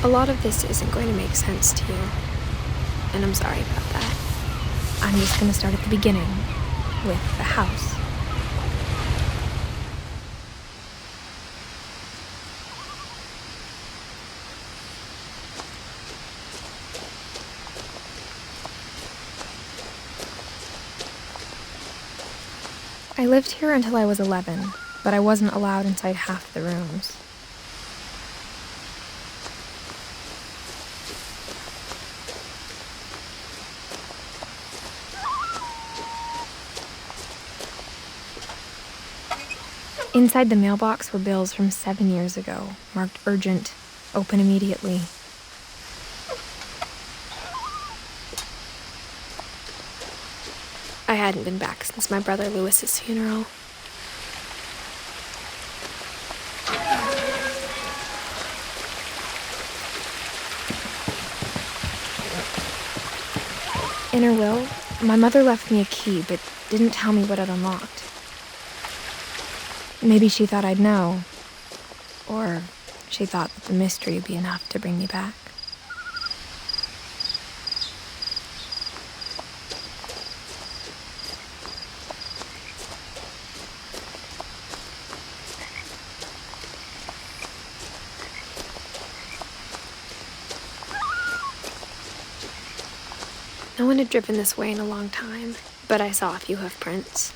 A lot of this isn't going to make sense to you, and I'm sorry about that. I'm just going to start at the beginning, with the house. I lived here until I was 11, but I wasn't allowed inside half the rooms. Inside the mailbox were bills from 7 years ago, marked urgent, open immediately. I hadn't been back since my brother Lewis's funeral. In her will, my mother left me a key, but didn't tell me what it unlocked. Maybe she thought I'd know, or she thought that the mystery would be enough to bring me back. No one had driven this way in a long time, but I saw a few hoof prints.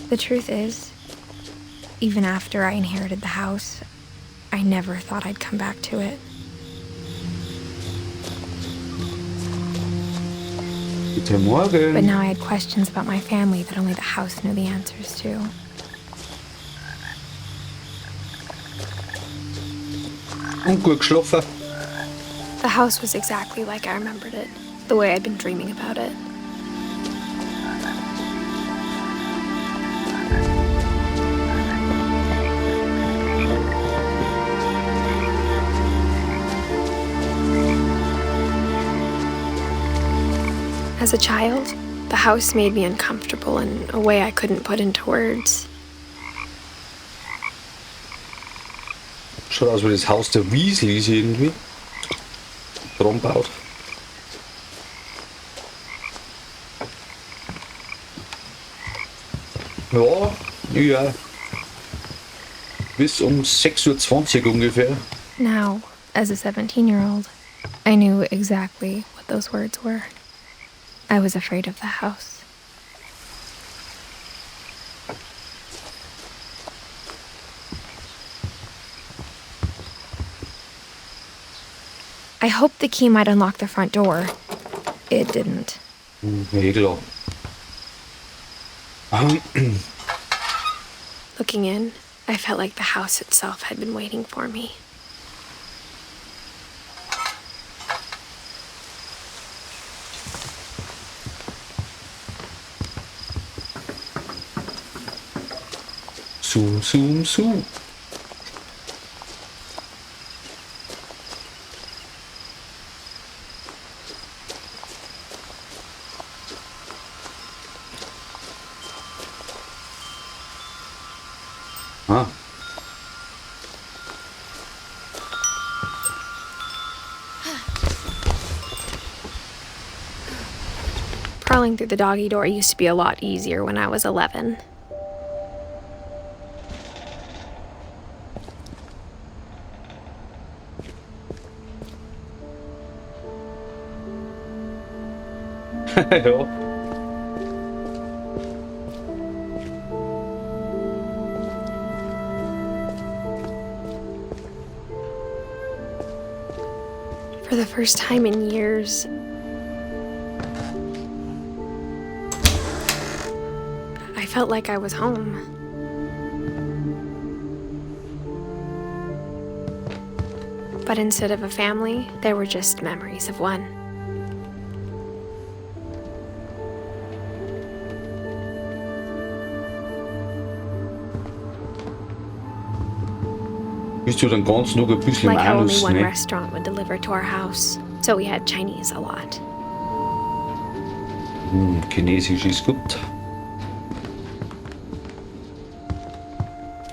The truth is, even after I inherited the house, I never thought I'd come back to it. Guten Morgen. But now I had questions about my family that only the house knew the answers to. Und gut geschlafen. The house was exactly like I remembered it, the way I'd been dreaming about it. As a child, the house made me uncomfortable in a way I couldn't put into words. Schaut aus wie das Haus der Weasleys irgendwie. Drum baut. Ja. Bis 6:20 Uhr ungefähr. Now, as a 17-year-old, I knew exactly what those words were. I was afraid of the house. I hoped the key might unlock the front door. It didn't. Ja, klar. Looking in, I felt like the house itself had been waiting for me. Zoom, zoom, zoom. Ah. Crawling through the doggy door used to be a lot easier when I was 11. Ja. For the first time in years, I felt like I was home. But instead of a family, there were just memories of one. Bist du dann ganz noch ein bisschen Like how only Manus, one ne? restaurant would deliver to our house, so we had Chinese a lot. Chinesisch ist gut.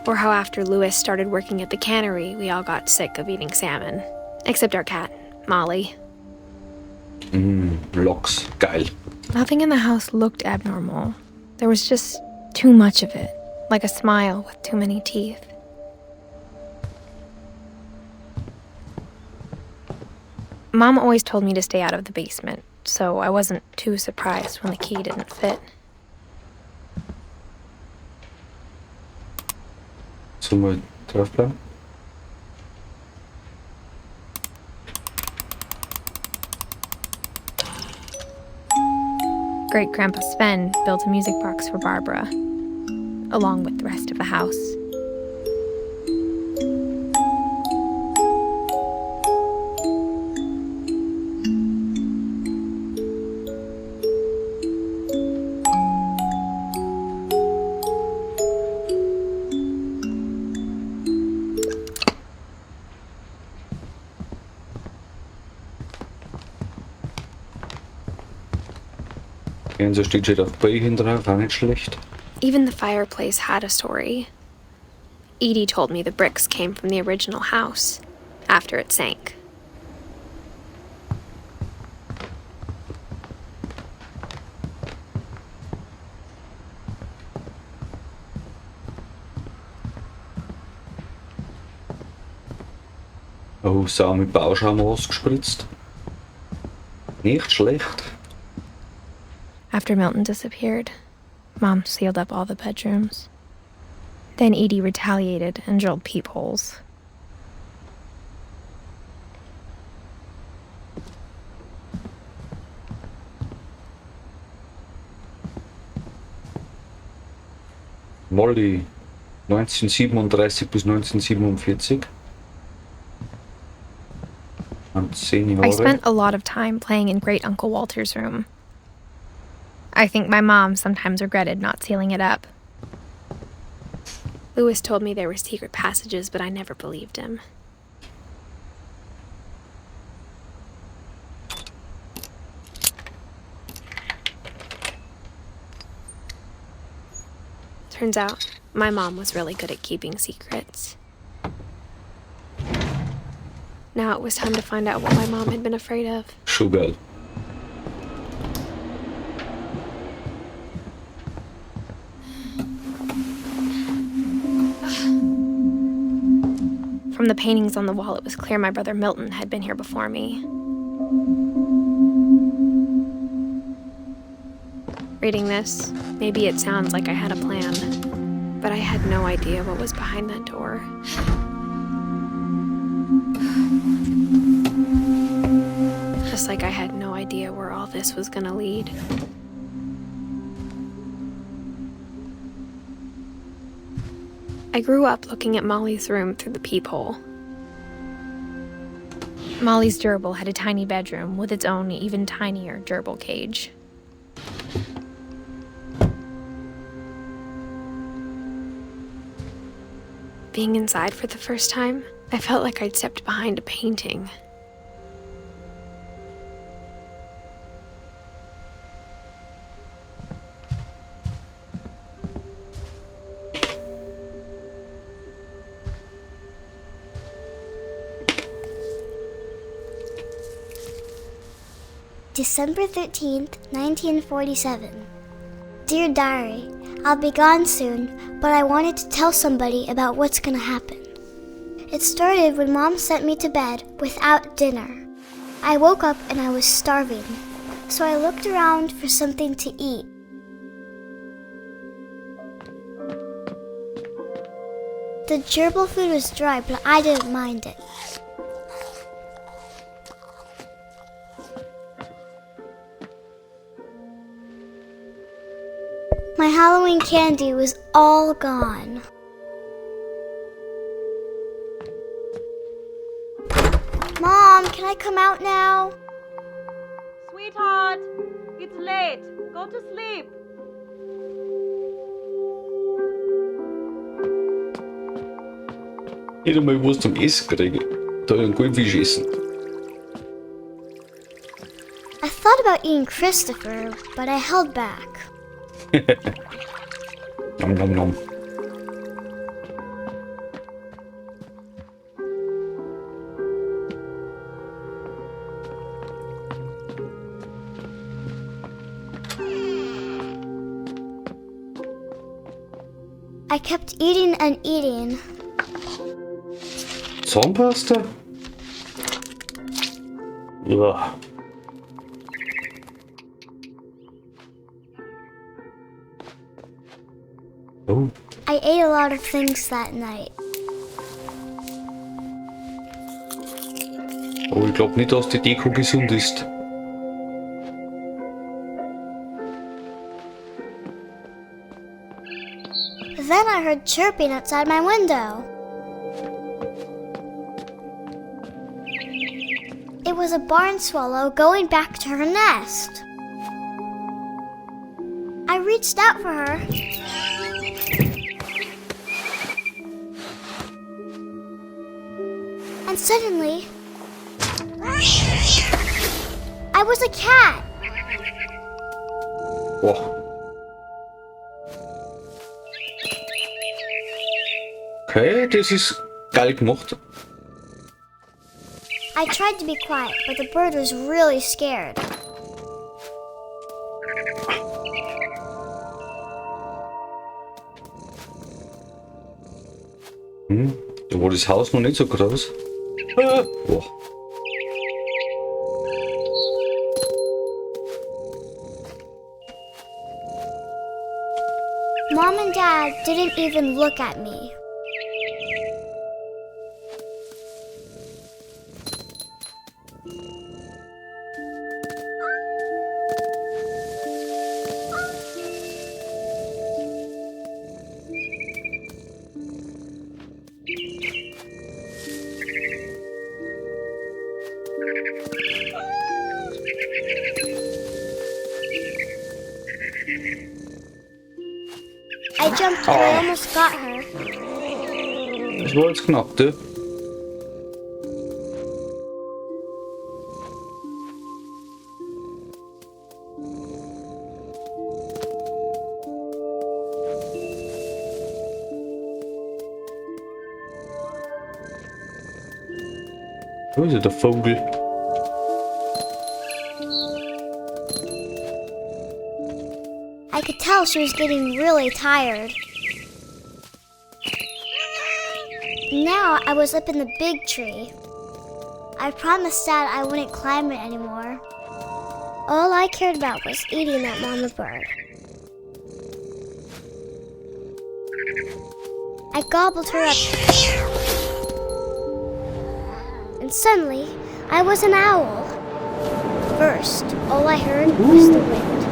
Or how after Louis started working at the cannery, we all got sick of eating salmon. Except our cat, Molly. Loks, geil. Nothing in the house looked abnormal. There was just too much of it, like a smile with too many teeth. Mom always told me to stay out of the basement, so I wasn't too surprised when the key didn't fit. Sollen wir draufbleiben? Great-Grandpa Sven built a music box for Barbara, along with the rest of the house. Ja, und so steht schon auf Beichen drauf, auch nicht schlecht. Even the fireplace had a story. Edie told me the bricks came from the original house, after it sank. Oh, Sau mit Bauschaum ausgespritzt. Nicht schlecht. After Milton disappeared, Mom sealed up all the bedrooms. Then Edie retaliated and drilled peepholes. Molly, 1937 bis 1947. Und 10 Jahre. I spent a lot of time playing in Great Uncle Walter's room. I think my mom sometimes regretted not sealing it up. Louis told me there were secret passages, but I never believed him. Turns out, my mom was really good at keeping secrets. Now it was time to find out what my mom had been afraid of. Schon From the paintings on the wall, it was clear my brother Milton had been here before me. Reading this, maybe it sounds like I had a plan, but I had no idea what was behind that door. Just like I had no idea where all this was gonna lead. I grew up looking at Molly's room through the peephole. Molly's gerbil had a tiny bedroom with its own even tinier gerbil cage. Being inside for the first time, I felt like I'd stepped behind a painting. December 13th, 1947. Dear Diary, I'll be gone soon, but I wanted to tell somebody about what's gonna happen. It started when Mom sent me to bed without dinner. I woke up and I was starving, so I looked around for something to eat. The gerbil food was dry, but I didn't mind it. My Halloween candy was all gone. Mom, can I come out now? Sweetheart, it's late. Go to sleep. Nicht einmal was zum Essen kriege. Da einen guten Fisch essen. I thought about eating Christopher, but I held back. Nom nom nom. I kept eating and eating. Zahnpasta? Ja. Oh. I ate a lot of things that night. Aber ich glaube nicht, dass die Deko gesund ist. Then I heard chirping outside my window. It was a barn swallow going back to her nest. I reached out for her. And suddenly, I was a cat. Boah. Okay, das ist geil gemacht. I tried to be quiet, but the bird was really scared. Da war das Haus noch nicht so groß. Boah. Mom and Dad didn't even look at me. I jumped and I almost got her. Das war jetzt knapp, du. Wo ist der Vogel? I could tell she was getting really tired. Now I was up in the big tree. I promised Dad I wouldn't climb it anymore. All I cared about was eating that mama bird. I gobbled her up. And suddenly, I was an owl. First, all I heard was the wind.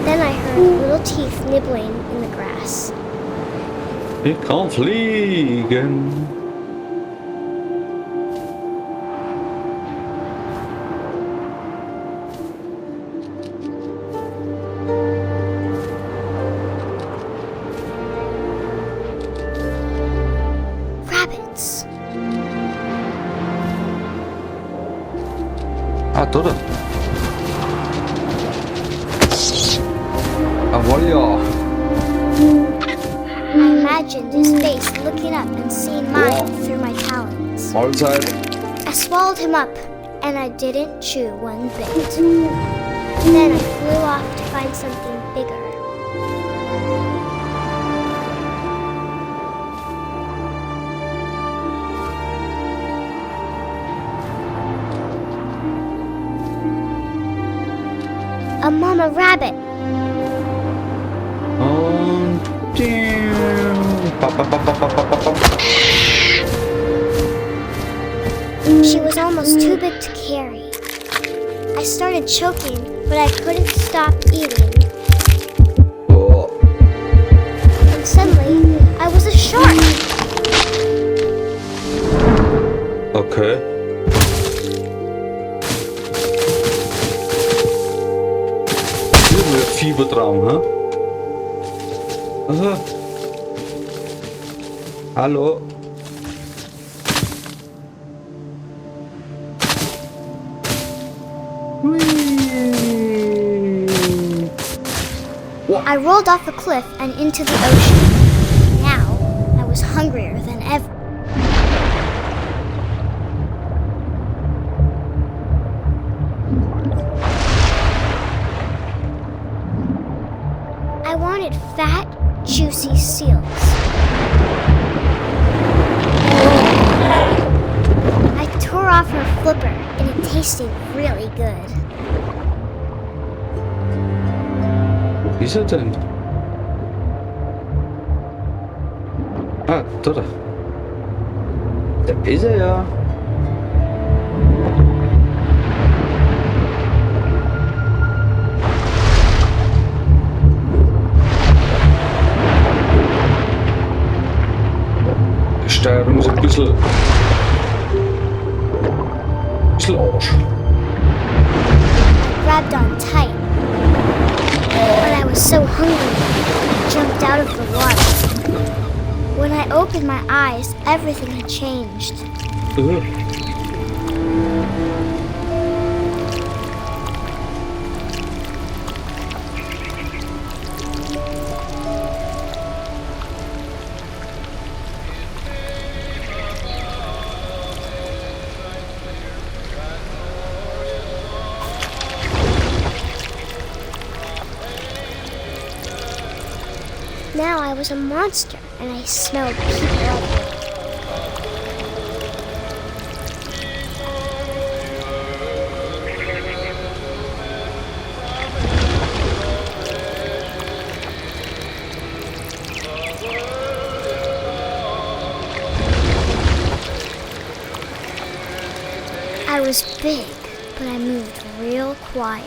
Then I heard little teeth nibbling in the grass. Ich kann fliegen. Rabbits. Ah, toda. Ah, olha. I imagined his face looking up and seeing mine through my talons. Mahlzeit. I swallowed him up, and I didn't chew one bit. Then I flew off to find something bigger. A mama rabbit. Und She was almost too big to carry. I started choking, but I couldn't stop eating. oh. And suddenly, I was a shark. Okay. Hier wird Fiebertraum, hä? Aha. Hallo. I rolled off a cliff and into the ocean. Now, I was hungrier than ever. I wanted fat, juicy seals. I tore off her flipper, and it tasted really good. Wie ist er denn? Ah, da. Da ist er ja. Die Steuerung ist ein bisschen Arsch. Grabbed on tight. But I was so hungry, I jumped out of the water. When I opened my eyes, everything had changed. Now I was a monster, and I smelled people everywhere. I was big, but I moved real quiet.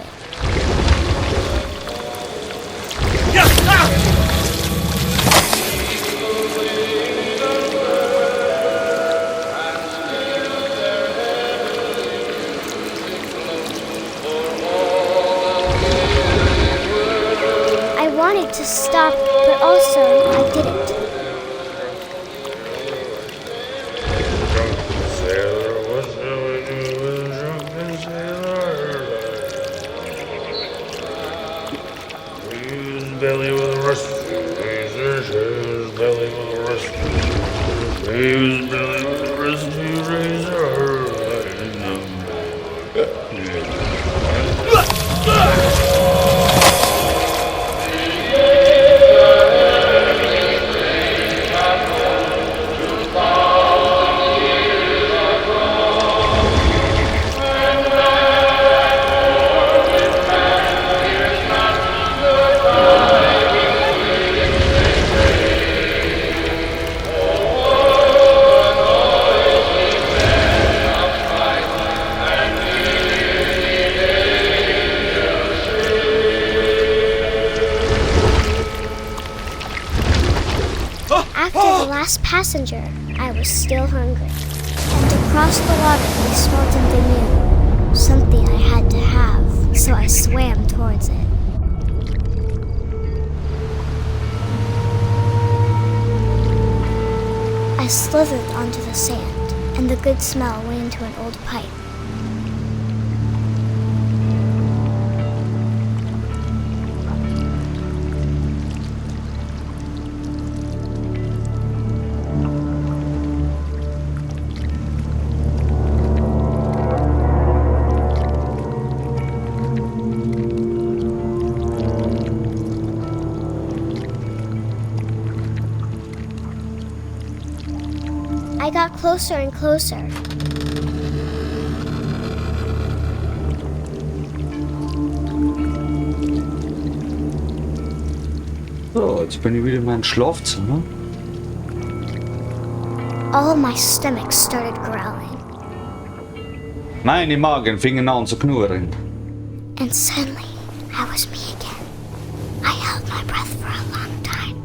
I wanted to stop, but also I didn't. Belly with a rusty razor, belly with a rusty razor, belly with a rusty razor. After the last passenger, I was still hungry. And to cross the water, we smelled something new. Something I had to have, so I swam towards it. I slithered onto the sand, and the good smell went into an old pipe. I got closer and closer. So, jetzt bin ich wieder in meinem Schlafzimmer. All my stomach started growling. Meine Magen fingen an zu knurren. And suddenly, I was me again. I held my breath for a long time,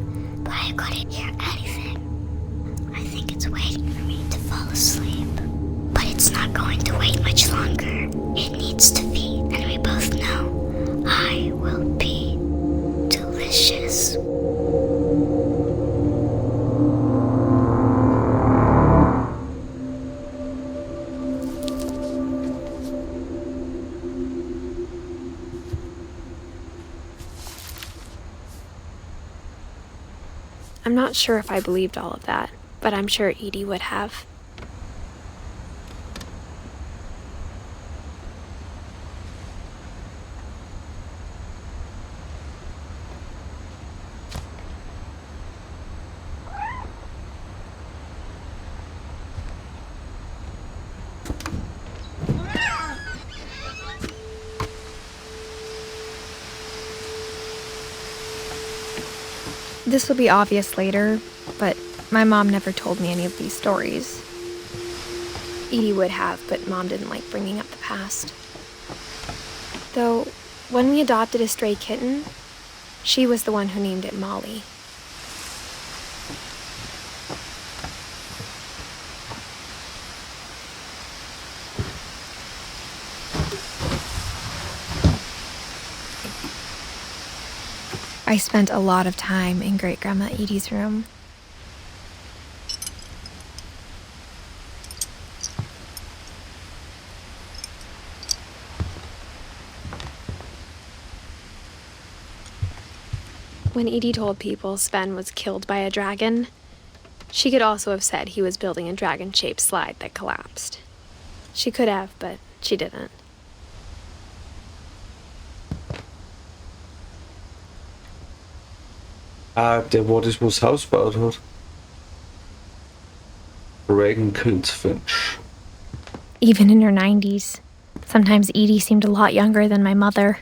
but I couldn't hear anything. I think it's waiting for me to fall asleep. But it's not going to wait much longer. It needs to feed, and we both know I will be delicious. I'm not sure if I believed all of that, but I'm sure Edie would have. This will be obvious later, but my mom never told me any of these stories. Edie would have, but Mom didn't like bringing up the past. Though, when we adopted a stray kitten, she was the one who named it Molly. I spent a lot of time in Great-Grandma Edie's room. When Edie told people Sven was killed by a dragon, she could also have said he was building a dragon-shaped slide that collapsed. She could have, but she didn't. Der, hvor det små Haus baut hat. Reagan killed Finch. Even in her 90s, sometimes Edie seemed a lot younger than my mother.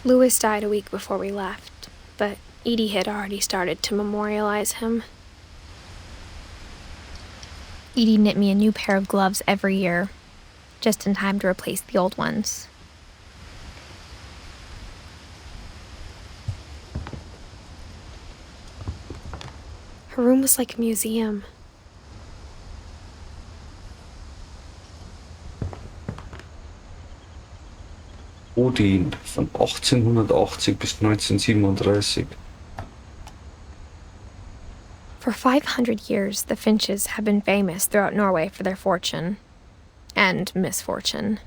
Louis died a week before we left, but Edie had already started to memorialize him. Edie knit me a new pair of gloves every year, just in time to replace the old ones. Her room was like a museum. Odin von 1880 bis 1937. For 500 years, the Finches have been famous throughout Norway for their fortune. And misfortune.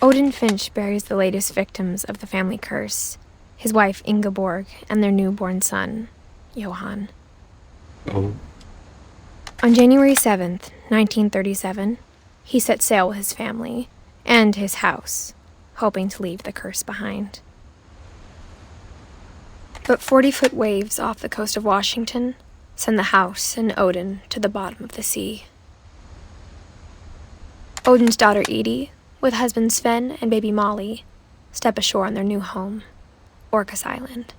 Odin Finch buries the latest victims of the family curse, his wife Ingeborg and their newborn son, Johan. Oh. On January 7th, 1937, he set sail with his family and his house, hoping to leave the curse behind. But 40-foot waves off the coast of Washington send the house and Odin to the bottom of the sea. Odin's daughter Edie, with husband Sven and baby Molly, step ashore on their new home, Orcas Island.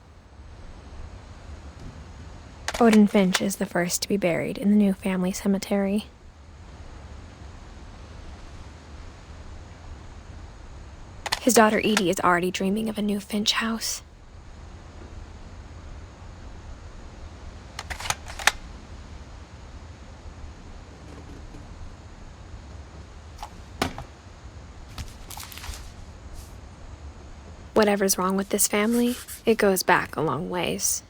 Odin Finch is the first to be buried in the new family cemetery. His daughter Edie is already dreaming of a new Finch house. Whatever's wrong with this family, it goes back a long ways.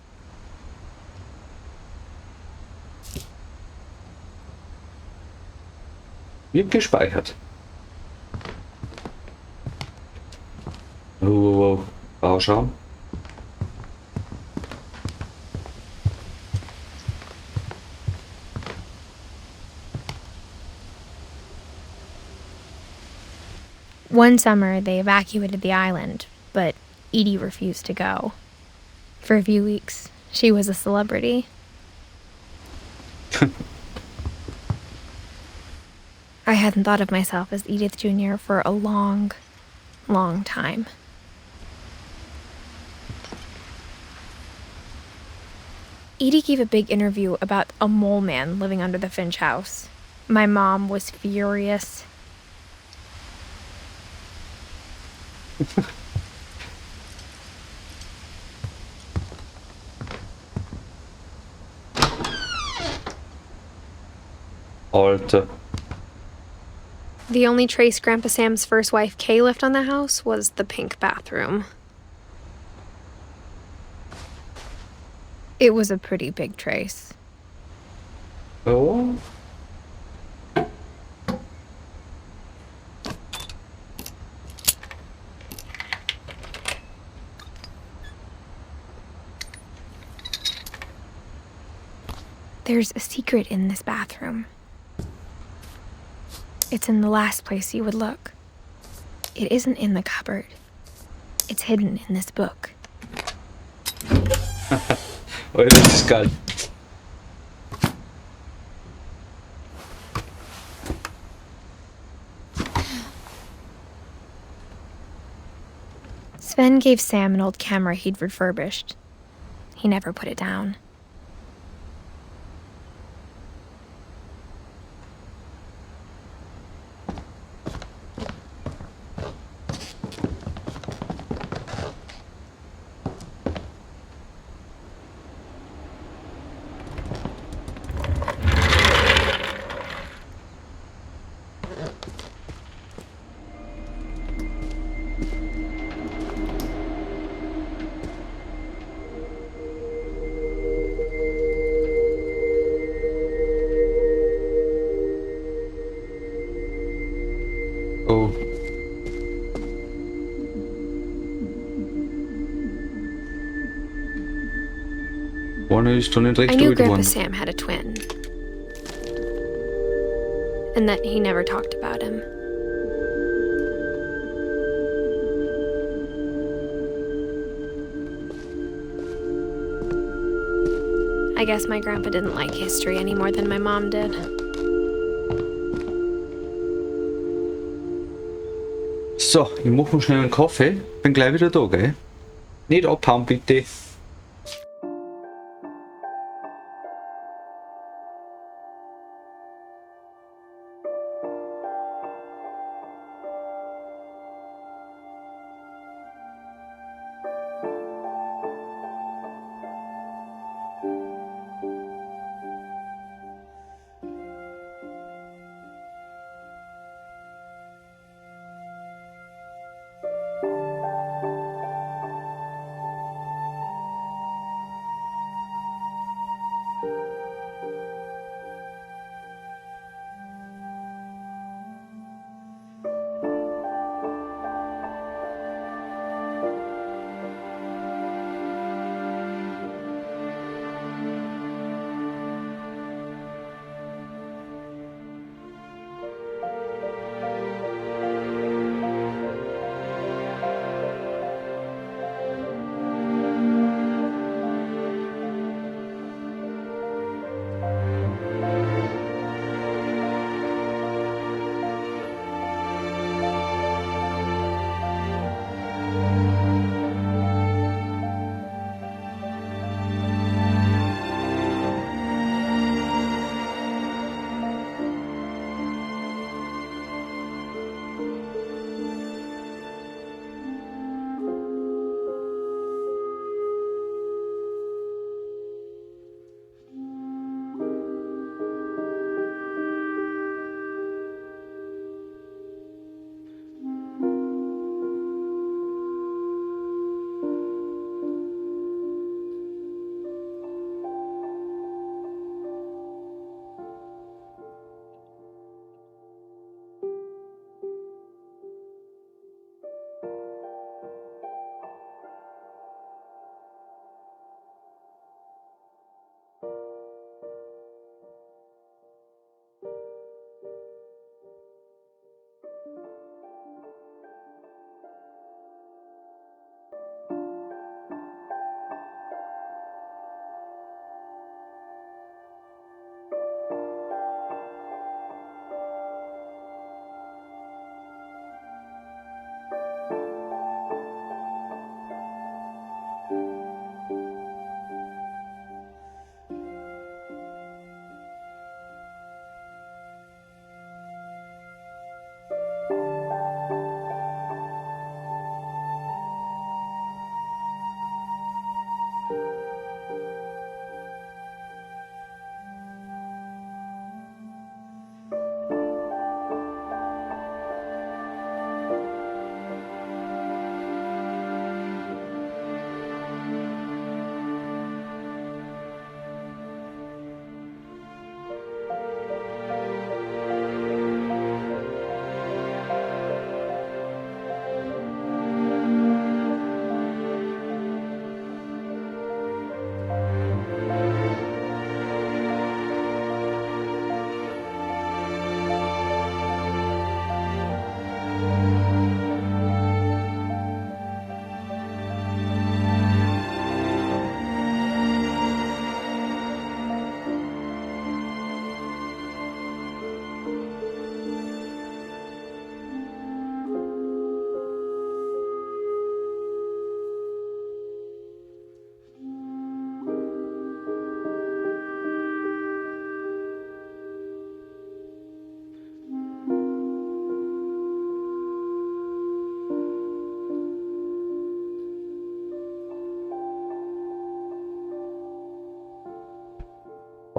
Wird gespeichert. Oh, Bauschaum. One summer, they evacuated the island, but Edie refused to go. For a few weeks, she was a celebrity. I hadn't thought of myself as Edith Jr. for a long, long time. Edie gave a big interview about a mole man living under the Finch house. My mom was furious. Alter. The only trace Grandpa Sam's first wife Kay left on the house was the pink bathroom. It was a pretty big trace. Oh. There's a secret in this bathroom. It's in the last place you would look. It isn't in the cupboard. It's hidden in this book. Oh, das ist geil. Sven gave Sam an old camera he'd refurbished. He never put it down. Oh. Vorne ist schon nicht I recht knew alt Grandpa geworden. Sam had a twin. And that he never talked about him. I guess my grandpa didn't like history any more than my mom did. So, ich mache mir schnell einen Kaffee. Bin gleich wieder da, gell? Nicht abhauen, bitte.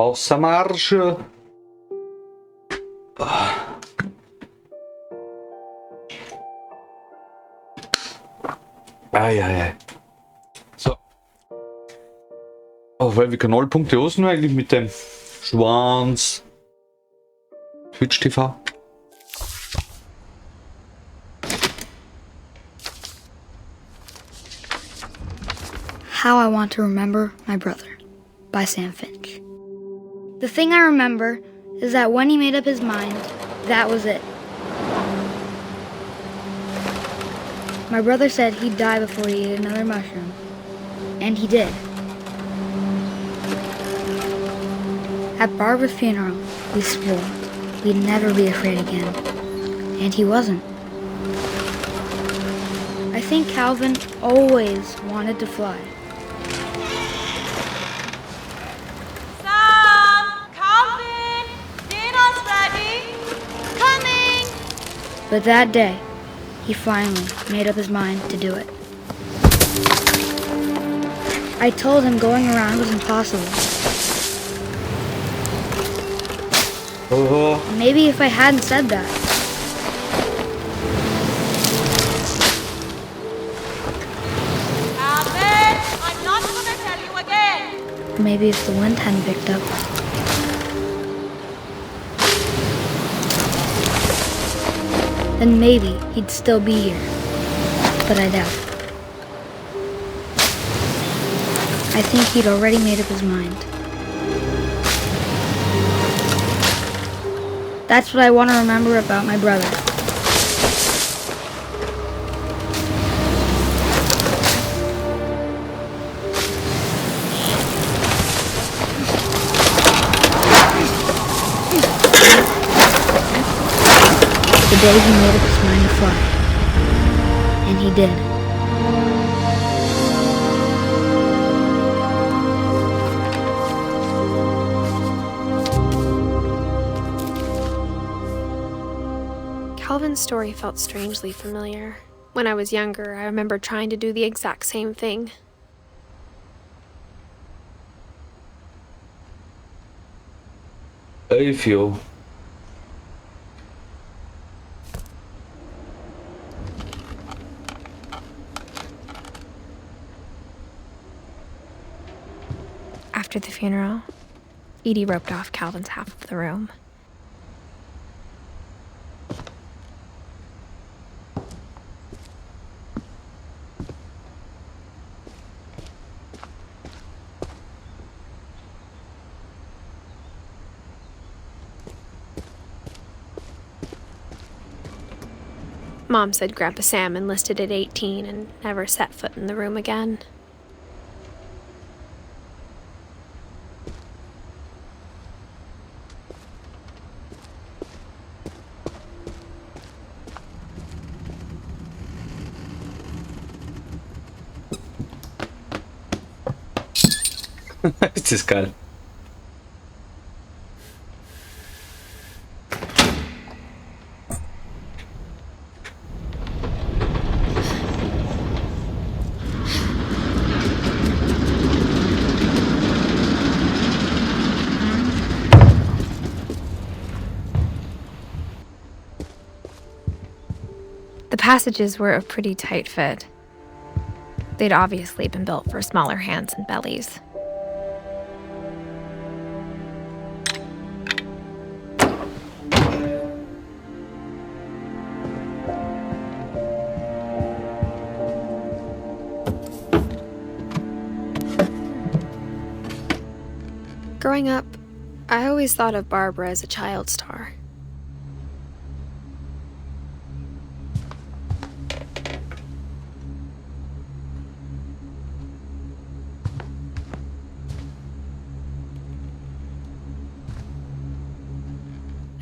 Außer Marsch. Eieiei. So. Auf welche Nullpunkte hast du eigentlich mit dem Schwanz? Twitch TV? How I Want to Remember My Brother by Sam Finch. The thing I remember is that when he made up his mind, that was it. My brother said he'd die before he ate another mushroom. And he did. At Barbara's funeral, we swore we'd never be afraid again. And he wasn't. I think Calvin always wanted to fly. But that day, he finally made up his mind to do it. I told him going around was impossible. Maybe if I hadn't said that. Albert, I'm not gonna tell you again. Maybe if the wind hadn't picked up. Then maybe he'd still be here. But I doubt. I think he'd already made up his mind. That's what I want to remember about my brother. The day he made up his mind to fly. And he did. Calvin's story felt strangely familiar. When I was younger, I remember trying to do the exact same thing. I feel. After the funeral, Edie roped off Calvin's half of the room. Mom said Grandpa Sam enlisted at 18 and never set foot in the room again. Das ist geil. The passages were a pretty tight fit. They'd obviously been built for smaller hands and bellies. Growing up, I always thought of Barbara as a child star.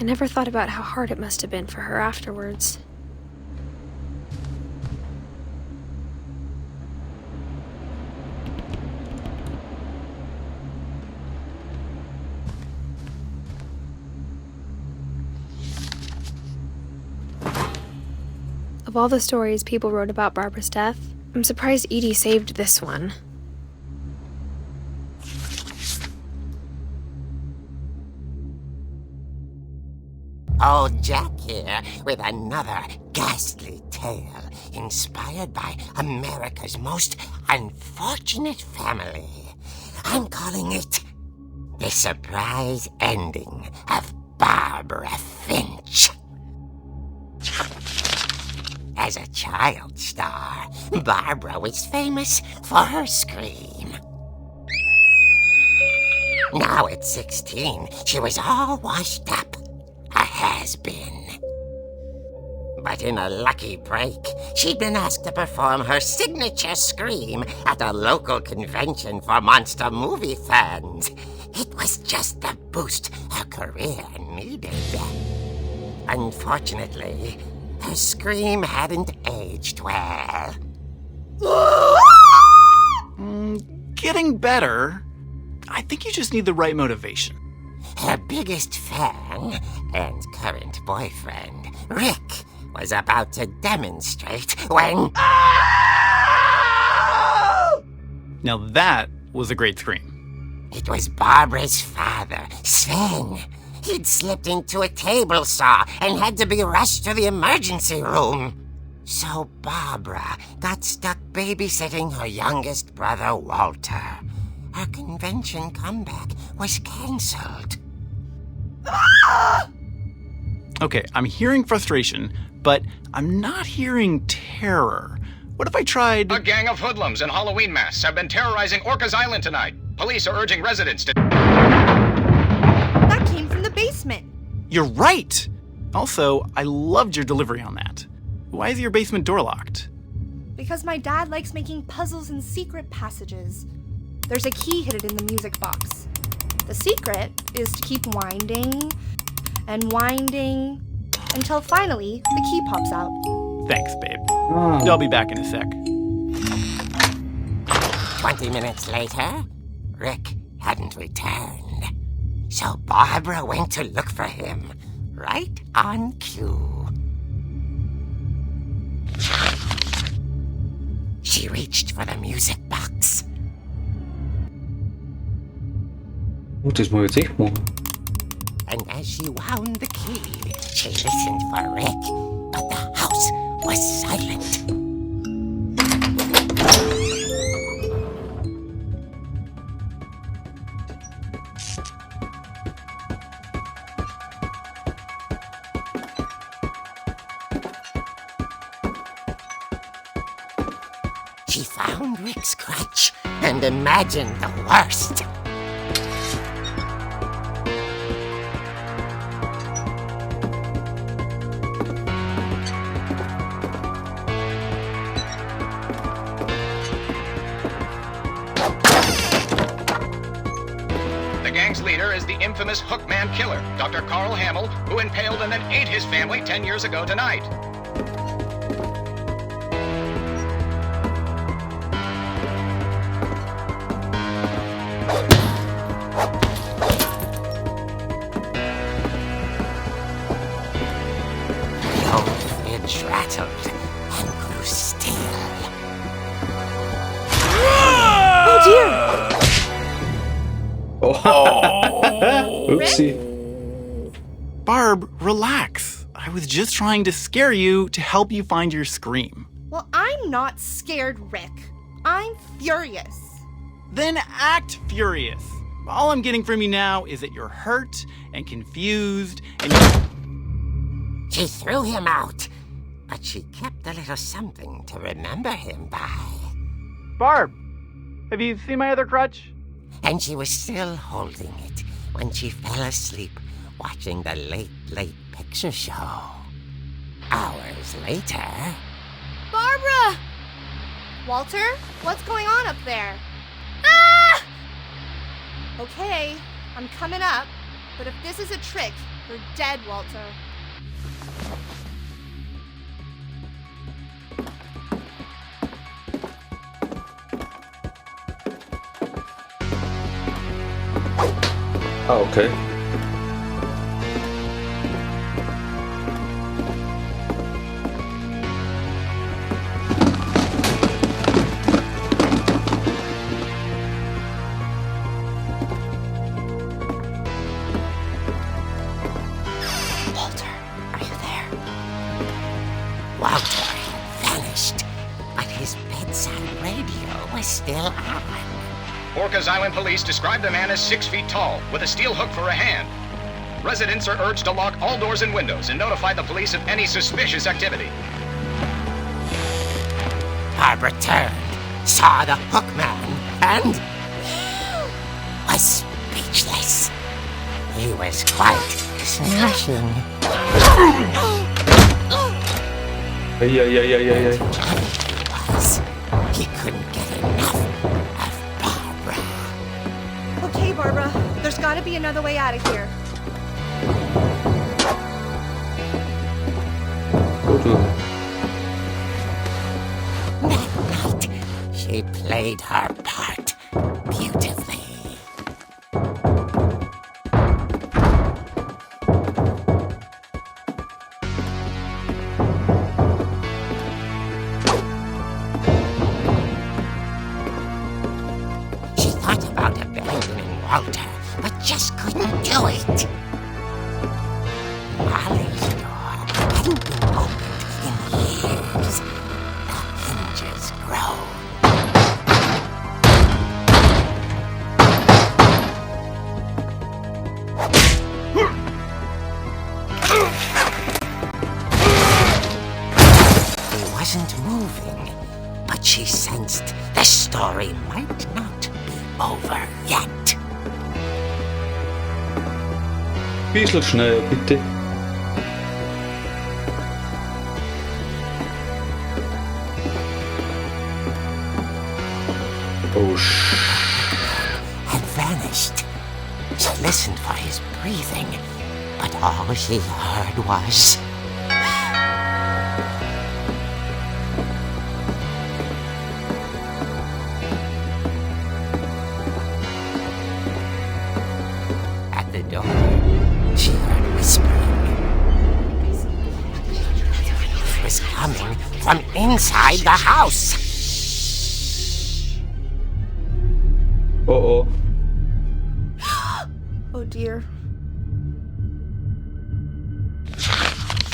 I never thought about how hard it must have been for her afterwards. Of all the stories people wrote about Barbara's death, I'm surprised Edie saved this one. Old Jack here with another ghastly tale inspired by America's most unfortunate family. I'm calling it The Surprise Ending of Barbara Finch. As a child star, Barbara was famous for her scream. Now at 16, she was all washed up. A has-been. But in a lucky break, she'd been asked to perform her signature scream at a local convention for monster movie fans. It was just the boost her career needed. Unfortunately, her scream hadn't aged well. Getting better. I think you just need the right motivation. Her biggest fan and current boyfriend, Rick, was about to demonstrate when... Now that was a great scream. It was Barbara's father, Sven. He'd slipped into a table saw and had to be rushed to the emergency room. So Barbara got stuck babysitting her youngest brother, Walter. Her convention comeback was cancelled. Okay, I'm hearing frustration, but I'm not hearing terror. What if I tried... A gang of hoodlums in Halloween masks have been terrorizing Orcas Island tonight. Police are urging residents to... That came from the basement. You're right! Also, I loved your delivery on that. Why is your basement door locked? Because my dad likes making puzzles and secret passages. There's a key hidden in the music box. The secret is to keep winding and winding until finally the key pops out. Thanks, babe. I'll be back in a sec. 20 minutes later, Rick hadn't returned. So Barbara went to look for him, right on cue. She reached for the music box. Oh, das muss ich jetzt echt machen. And as she wound the key, she listened for Rick, but the house was silent. She found Rick's crutch and imagined the worst. The gang's leader is the infamous Hookman Killer, Dr. Carl Hamill, who impaled and then ate his family 10 years ago tonight. The old fridge rattled and grew still. Oh dear! Oopsie. Barb, relax. I was just trying to scare you to help you find your scream. Well, I'm not scared, Rick. I'm furious. Then act furious. All I'm getting from you now is that you're hurt and confused and... She threw him out, but she kept a little something to remember him by. Barb, have you seen my other crutch? And she was still holding it when she fell asleep watching the late picture show. Hours later... Barbara! Walter, what's going on up there? Ah! Okay, I'm coming up, but if this is a trick, you're dead, Walter. Ah, okay. Walter. Orcas Island police describe the man as 6 feet tall, with a steel hook for a hand. Residents are urged to lock all doors and windows and notify the police of any suspicious activity. Barbara turned, saw the hook man, and was speechless. He was quite smashing. He couldn't get enough of Barbara. Okay, Barbara, there's gotta be another way out of here. That night, she played her part beautifully. She thought about abandoning Walter, but just couldn't do it. Molly's door hadn't been opened in years. The hinges groaned. He wasn't moving, but she sensed the story might not be over yet. Bisschen schneller, bitte. Oh, Had vanished. She listened for his breathing, but all she heard was... At the door, she heard whispering. It was coming from inside the house. oh. Oh dear.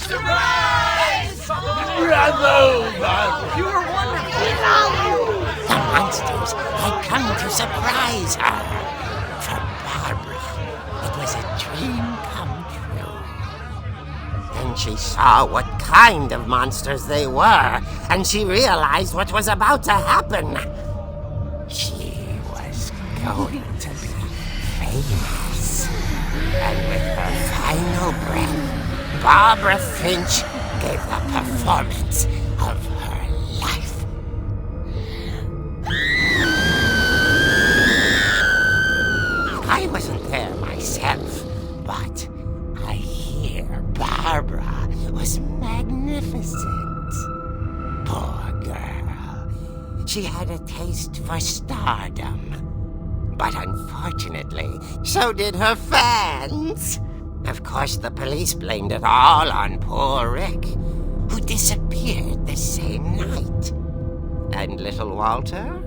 The monsters had come to surprise her. For Barbara, it was a dream come true. Then she saw what kind of monsters they were, and she realized what was about to happen. She was going to be famous. And with her final breath, Barbara Finch gave the performance of her life. I wasn't there myself, but I hear Barbara was magnificent. Poor girl. She had a taste for stardom. But unfortunately, so did her fans. Of course, the police blamed it all on poor Rick, who disappeared the same night. And little Walter?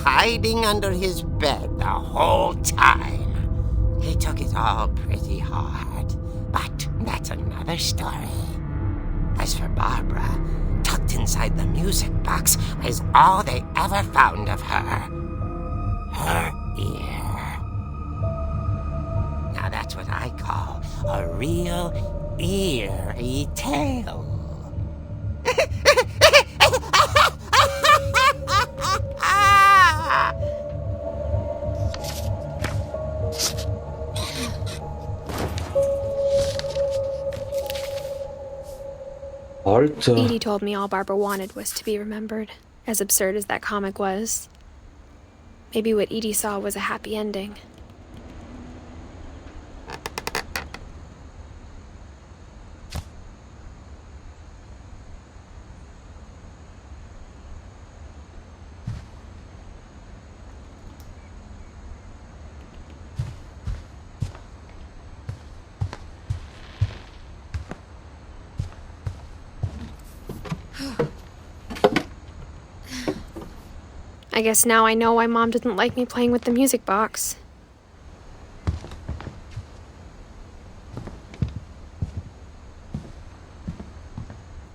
Hiding under his bed the whole time. He took it all pretty hard, but that's another story. As for Barbara, tucked inside the music box was all they ever found of her. Her ear. Now that's what I call a real eerie tale. Alter. Edie told me all Barbara wanted was to be remembered, as absurd as that comic was. Maybe what Edie saw was a happy ending. I guess now I know why Mom didn't like me playing with the music box.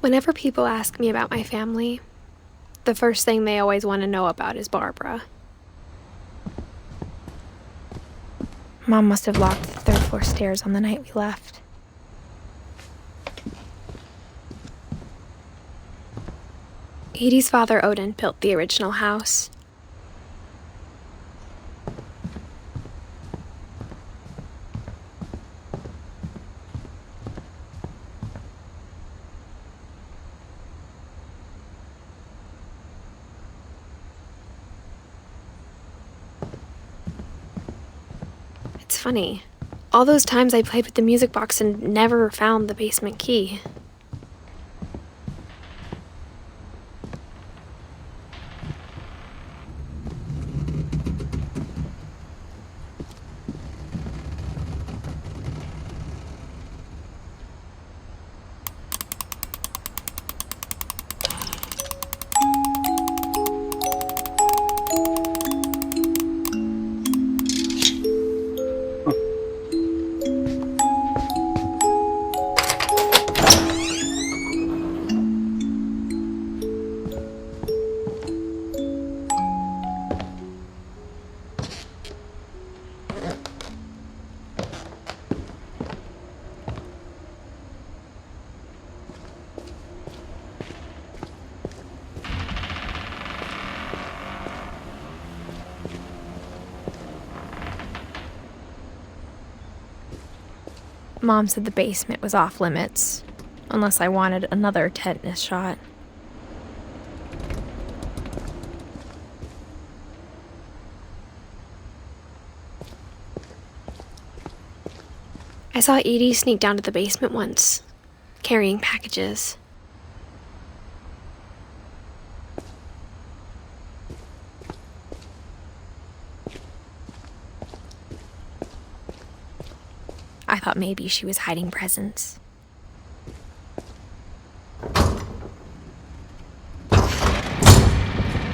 Whenever people ask me about my family, the first thing they always want to know about is Barbara. Mom must have locked the third floor stairs on the night we left. Edie's father, Odin, built the original house. It's funny. All those times I played with the music box and never found the basement key. Mom said the basement was off limits, unless I wanted another tetanus shot. I saw Edie sneak down to the basement once, carrying packages. I thought maybe she was hiding presents.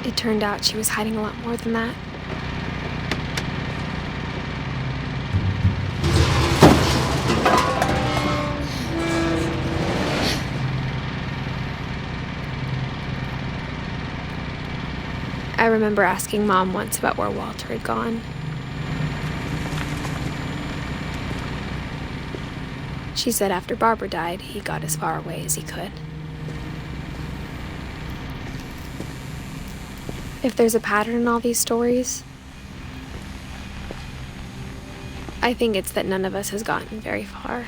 It turned out she was hiding a lot more than that. I remember asking Mom once about where Walter had gone. She said after Barbara died, he got as far away as he could. If there's a pattern in all these stories, I think it's that none of us has gotten very far.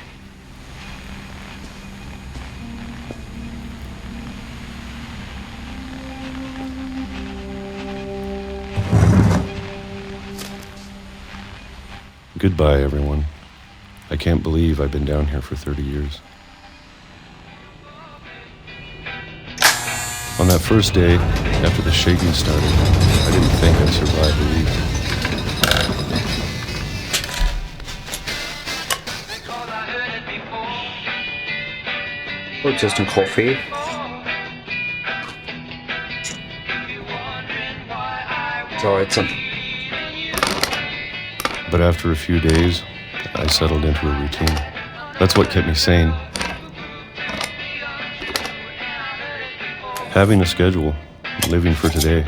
Goodbye, everyone. I can't believe I've been down here for 30 years. On that first day, after the shaking started, I didn't think I'd survive the week. Oh, just a coffee. So it's But after a few days, I settled into a routine. That's what kept me sane. Having a schedule, living for today.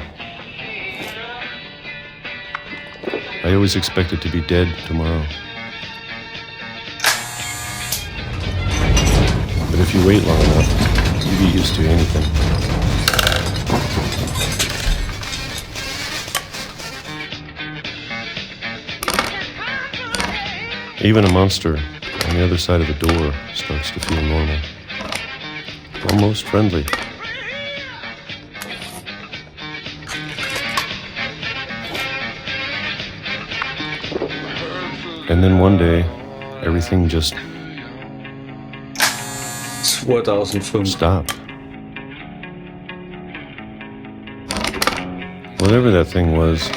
I always expected to be dead tomorrow. But if you wait long enough, you get used to anything. Even a monster on the other side of the door starts to feel normal. Almost friendly. And then one day, everything just 2005. stopped. Whatever that thing was,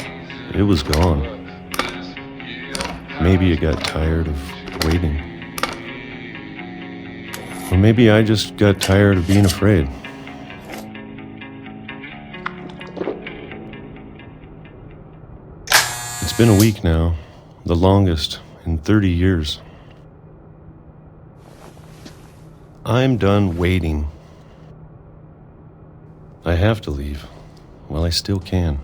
it was gone. Maybe it got tired of waiting. Or maybe I just got tired of being afraid. It's been a week now, the longest in 30 years. I'm done waiting. I have to leave while I still can.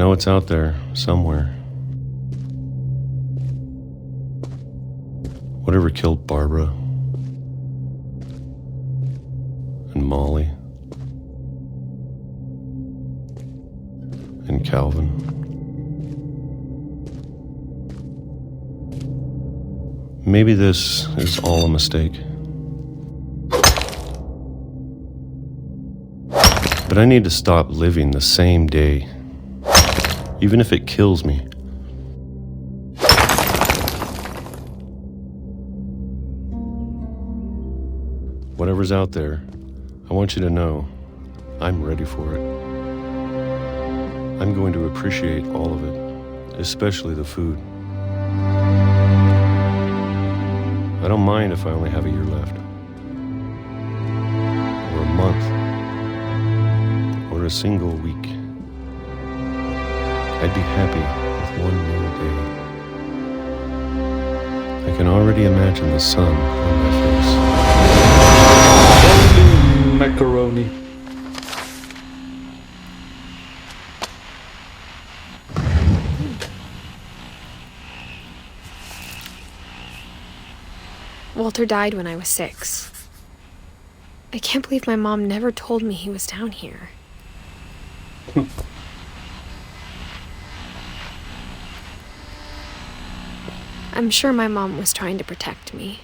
know it's out there somewhere. Whatever killed Barbara and Molly and Calvin. Maybe this is all a mistake. But I need to stop living the same day, even if it kills me. Whatever's out there, I want you to know I'm ready for it. I'm going to appreciate all of it, especially the food. I don't mind if I only have a year left, or a month, or a single week. I'd be happy with one new day. I can already imagine the sun on my face. Holy macaroni. Walter died when I was 6. I can't believe my mom never told me he was down here. I'm sure my mom was trying to protect me.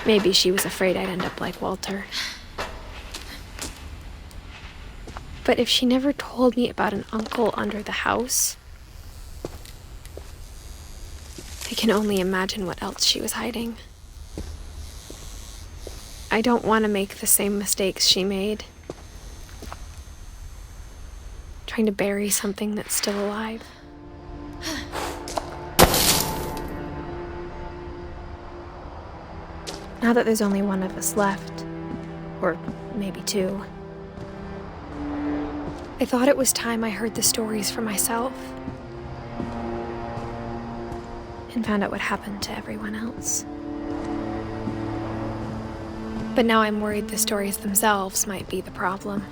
Maybe she was afraid I'd end up like Walter. But if she never told me about an uncle under the house, I can only imagine what else she was hiding. I don't want to make the same mistakes she made. Trying to bury something that's still alive. Now that there's only one of us left, or maybe 2, I thought it was time I heard the stories for myself and found out what happened to everyone else. But now I'm worried the stories themselves might be the problem.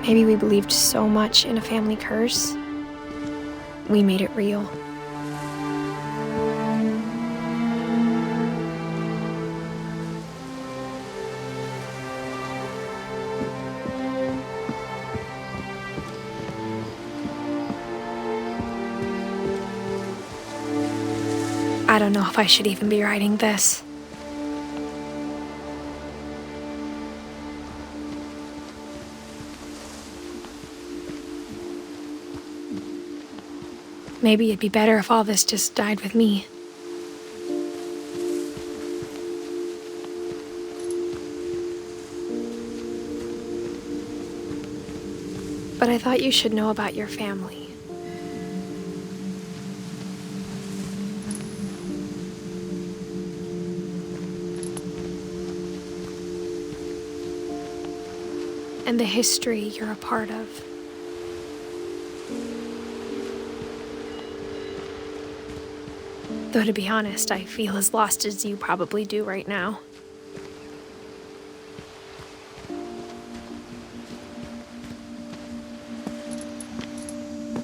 Maybe we believed so much in a family curse, we made it real. I don't know if I should even be writing this. Maybe it'd be better if all this just died with me. But I thought you should know about your family. And the history you're a part of. Though to be honest, I feel as lost as you probably do right now.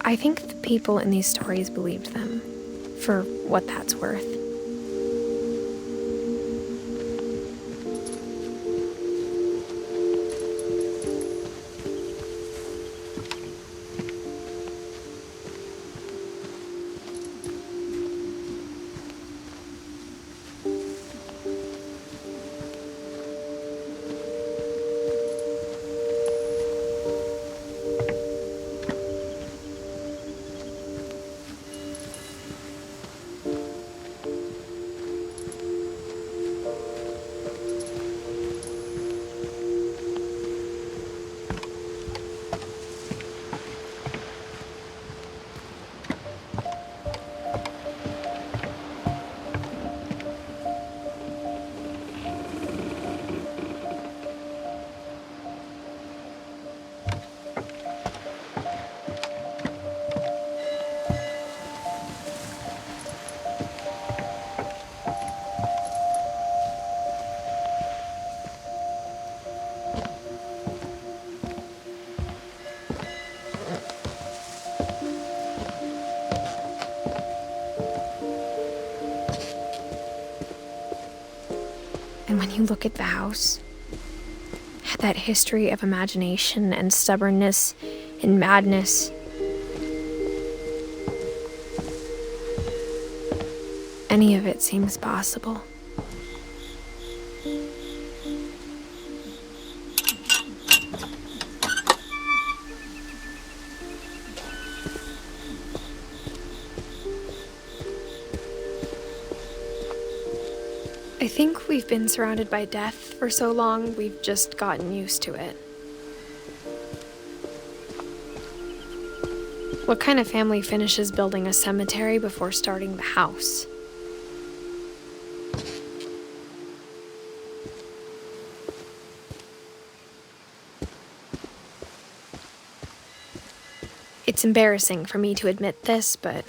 I think the people in these stories believed them, for what that's worth. when you look at the house, that history of imagination and stubbornness and madness, any of it seems possible. I think we've been surrounded by death for so long, we've just gotten used to it. What kind of family finishes building a cemetery before starting the house? It's embarrassing for me to admit this, but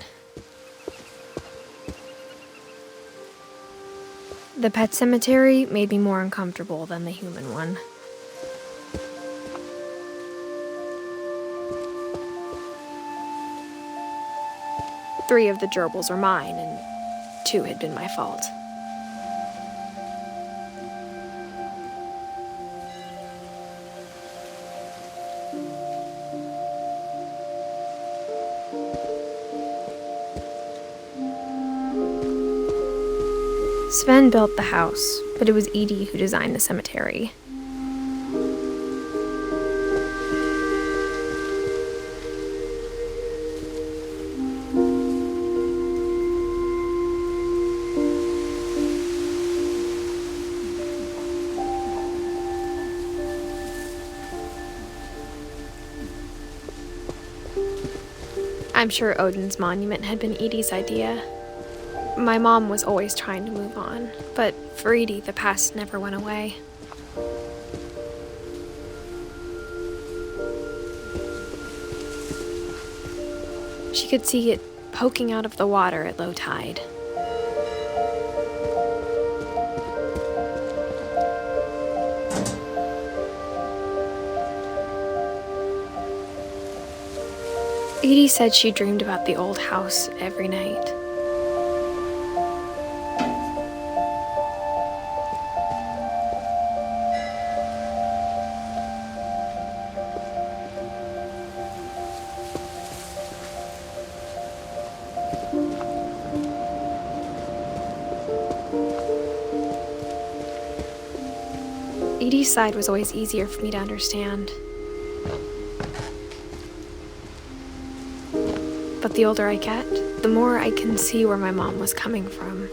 the pet cemetery made me more uncomfortable than the human one. Three of the gerbils are mine, and 2 had been my fault. Sven built the house, but it was Edith who designed the cemetery. I'm sure Odin's monument had been Edith's idea. My mom was always trying to move on, but for Edith, the past never went away. She could see it poking out of the water at low tide. Edith said she dreamed about the old house every night. Edith's side was always easier for me to understand. But the older I get, the more I can see where my mom was coming from.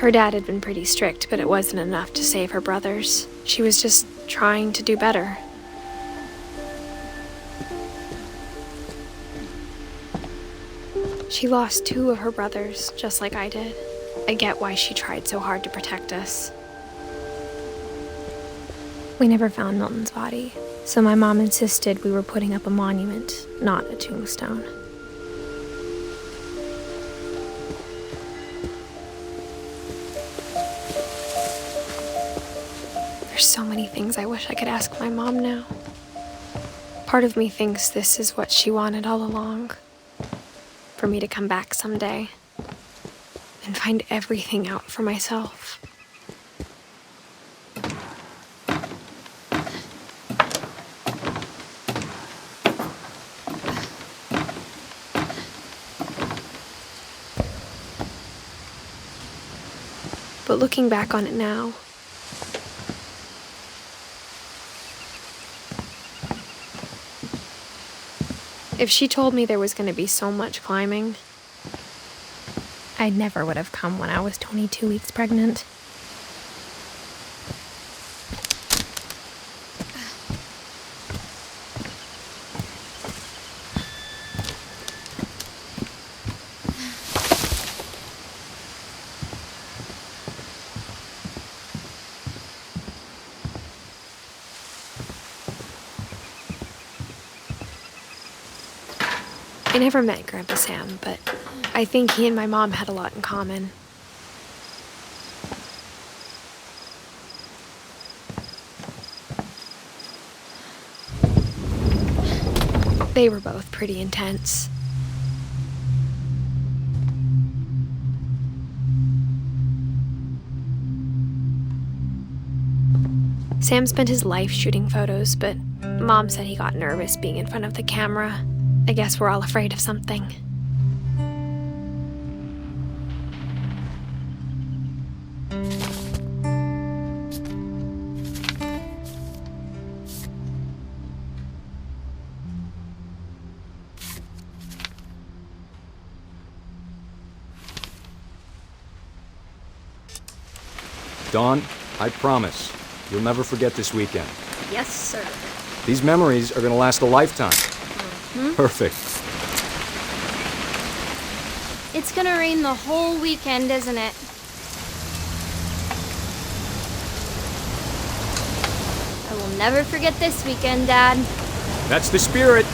Her dad had been pretty strict, but it wasn't enough to save her brothers. She was just trying to do better. She lost 2 of her brothers, just like I did. I get why she tried so hard to protect us. We never found Milton's body, so my mom insisted we were putting up a monument, not a tombstone. There's so many things I wish I could ask my mom now. Part of me thinks this is what she wanted all along. For me to come back someday and find everything out for myself. But looking back on it now, if she told me there was going to be so much climbing, I never would have come when I was 22 weeks pregnant. I never met Grandpa Sam, but I think he and my mom had a lot in common. They were both pretty intense. Sam spent his life shooting photos, but Mom said he got nervous being in front of the camera. I guess we're all afraid of something. Dawn, I promise, you'll never forget this weekend. Yes, sir. These memories are gonna last a lifetime. Perfect. It's gonna rain the whole weekend, isn't it? I will never forget this weekend, Dad. That's the spirit.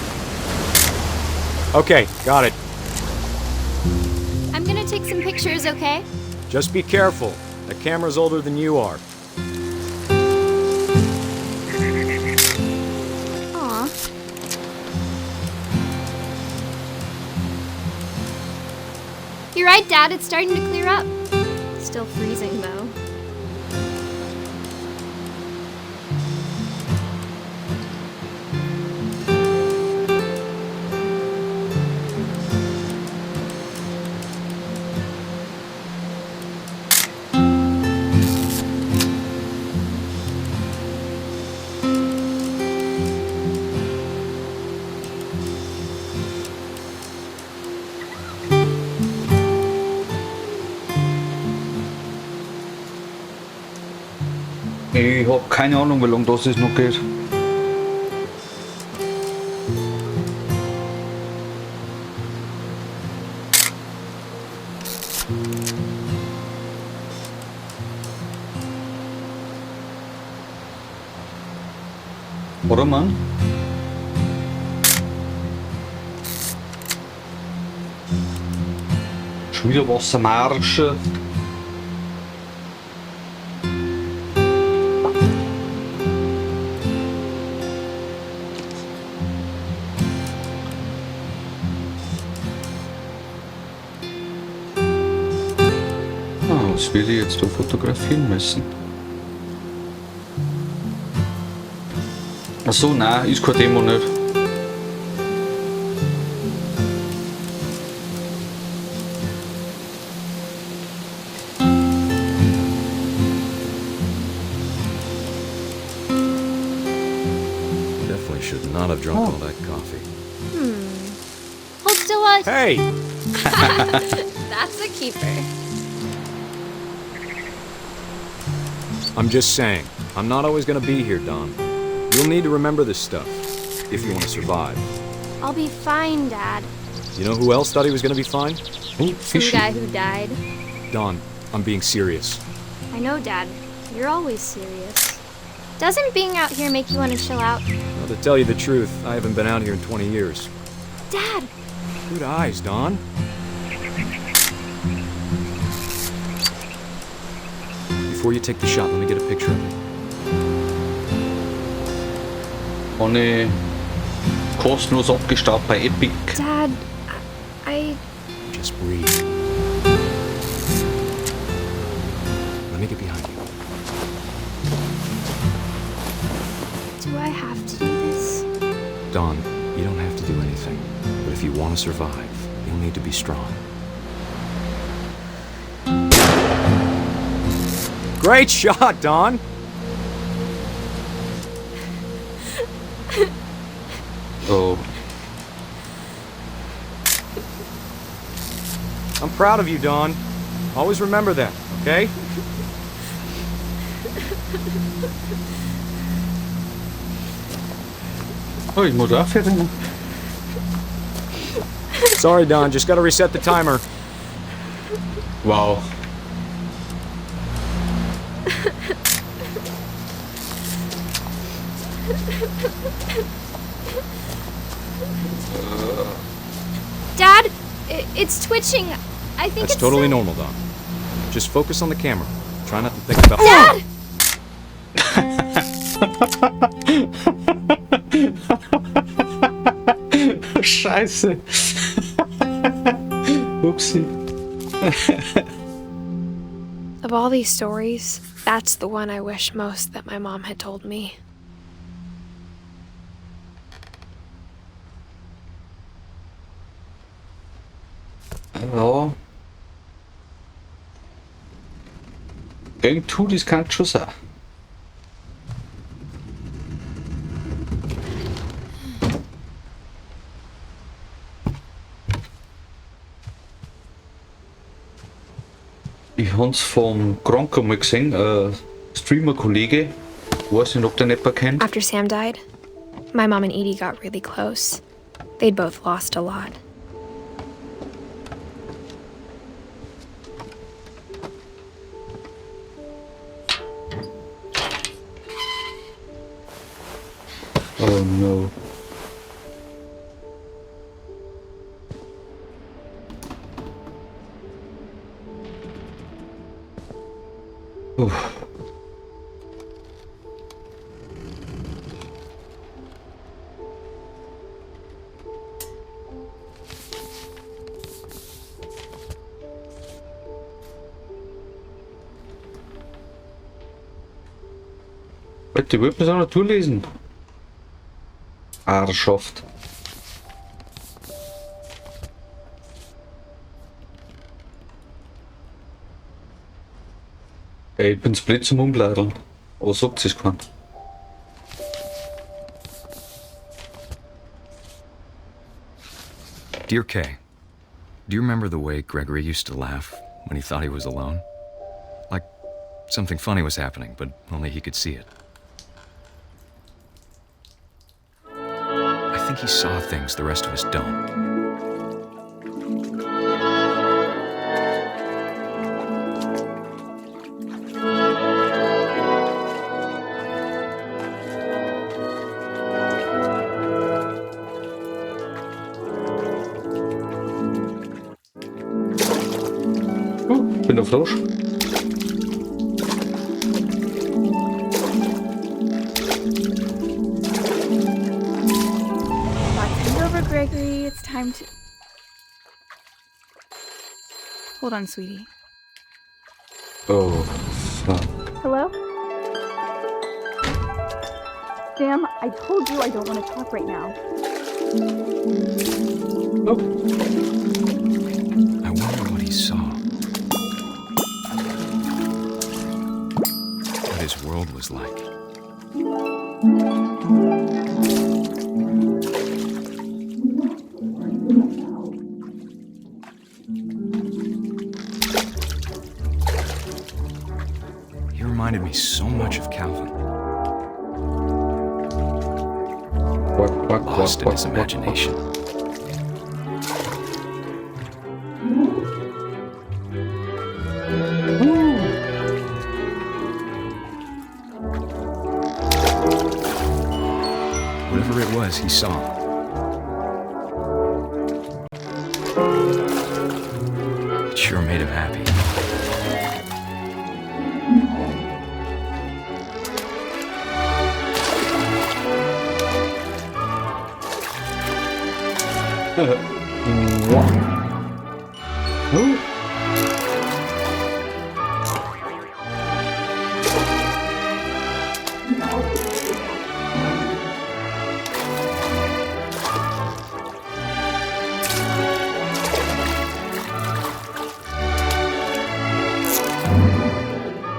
Okay, got it. I'm gonna take some pictures, okay? Just be careful. The camera's older than you are. Aw. You're right, Dad. It's starting to clear up. Still freezing, though. Ich habe keine Ahnung, wie lange das noch geht. Oder, Mann? Schon wieder Wassermarsche. Was will ich jetzt da fotografieren müssen? Achso, nein, ist kein Demo nicht. Definitely should not have drunk all that coffee. Hold still, Hey! That's a keeper. I'm just saying, I'm not always gonna be here, Dawn. You'll need to remember this stuff, if you want to survive. I'll be fine, Dad. You know who else thought he was gonna be fine? Some guy who died. Dawn, I'm being serious. I know, Dad. You're always serious. Doesn't being out here make you want to chill out? Well, to tell you the truth, I haven't been out here in 20 years. Dad! Good eyes, Dawn. Before you take the shot, let me get a picture of it. Ohne kostenlos abgestaubt bei Epic. Dad, I... Just breathe. Let me get behind you. Do I have to do this? Dawn, you don't have to do anything. But if you want to survive, you'll need to be strong. Great shot, Dawn! Oh. I'm proud of you, Dawn. Always remember that, okay? Oh, ich muss aufhören. Sorry, Dawn, just gotta reset the timer. Wow. Dad, it's twitching. I think That's it's totally sick. normal, Dawn. Just focus on the camera. Try not to think about— Dad! Scheiße. Upsi. Of all these stories, That's the one I wish most that my mom had told me. Ja. Going to das kann schon sein. Ich hab's vom Kranken mal gesehen, Streamer-Kollege, weiß nicht, ob der nicht kennt. After Sam died, my mom and Edie got really close. They'd both lost a lot. Oh no. Uff. Warte, ich wollte mir das auch noch durchlesen. Arschaft. Ey, ich bin's blöd zum Umladen. Aber sagt es keinen. Dear Kay, do you remember the way Gregory used to laugh when he thought he was alone? Like something funny was happening, but only he could see it. I think he saw things the rest of us don't. Bin auf Rausch. Gregory, it's time to... Hold on, sweetie. Oh, fuck. Hello? Sam, I told you I don't want to talk right now. Oh. I wonder what he saw. What his world was like. Reminded me so much of Calvin. Lost in his imagination. Whatever it was he saw. It sure made him happy.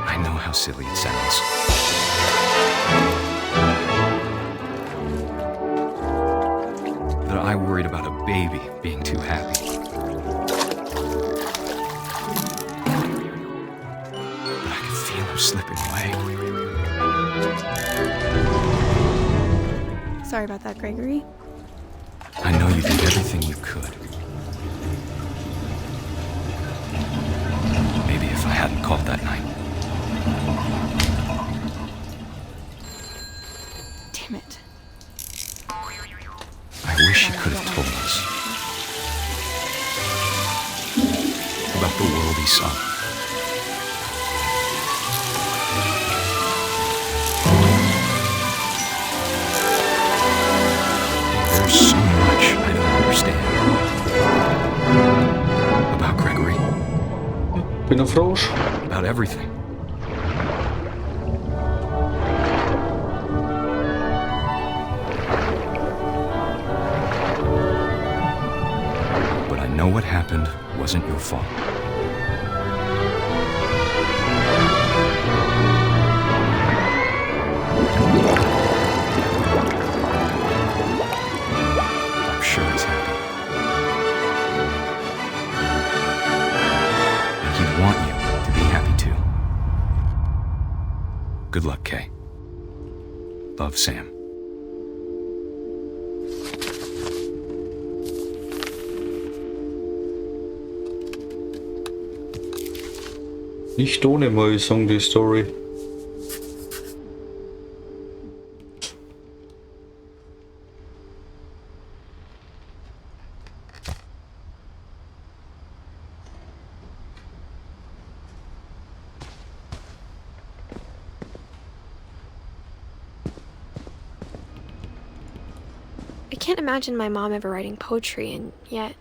I know how silly it sounds. That I worried about a baby being too happy. But I could feel him slipping away. Sorry about that, Gregory. I know you did everything you could. Maybe if I hadn't called that night. Damn it. I wish you could have told us about the world he saw. There's so much I don't understand about Gregory. Bin auf Rausch. About everything. know what happened wasn't your fault. I'm sure he's happy. And he'd want you to be happy too. Good luck, Kay. Love, Sam. Nicht ohne mal sagen die Story. I can't imagine my mom ever writing poetry, and yet...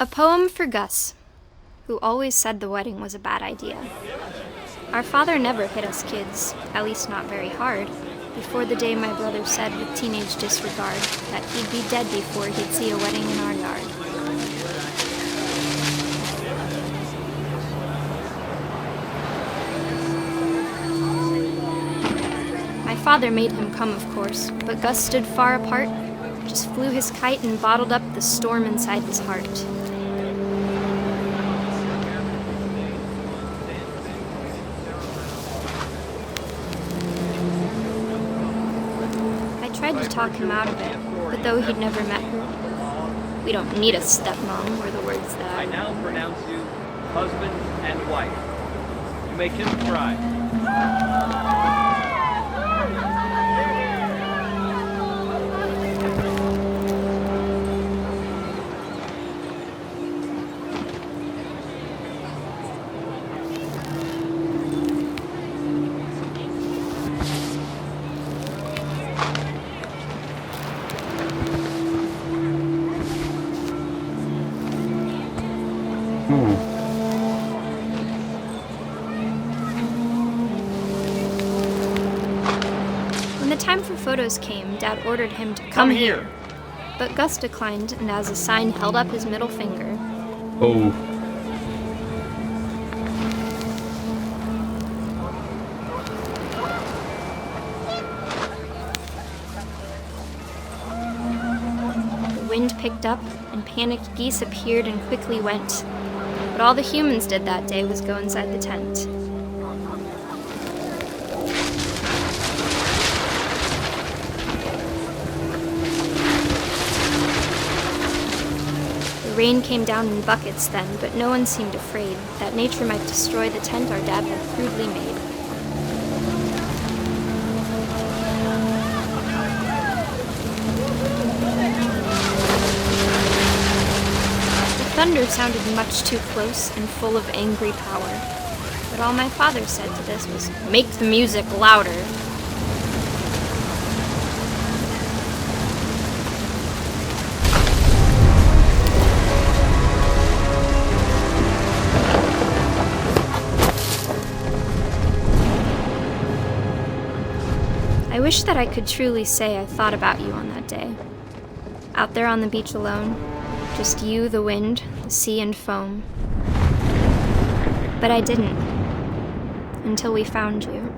A poem for Gus, who always said the wedding was a bad idea. Our father never hit us kids, at least not very hard, before the day my brother said with teenage disregard that he'd be dead before he'd see a wedding in our yard. My father made him come, of course, but Gus stood far apart, just flew his kite and bottled up the storm inside his heart. I tried to talk him out of it, but though he'd never met her, "We don't need a stepmom," were the words that I now pronounce you husband and wife. You may kiss the bride. When the time for photos came, Dad ordered him to come here. But Gus declined, and as a sign held up his middle finger. Oh. The wind picked up, and panicked geese appeared and quickly went. But all the humans did that day was go inside the tent. The rain came down in buckets then, but no one seemed afraid that nature might destroy the tent our dad had crudely made. The thunder sounded much too close and full of angry power, but all my father said to this was, "Make the music louder." I wish that I could truly say I thought about you on that day. Out there on the beach alone, just you, the wind, the sea, and foam. But I didn't, until we found you.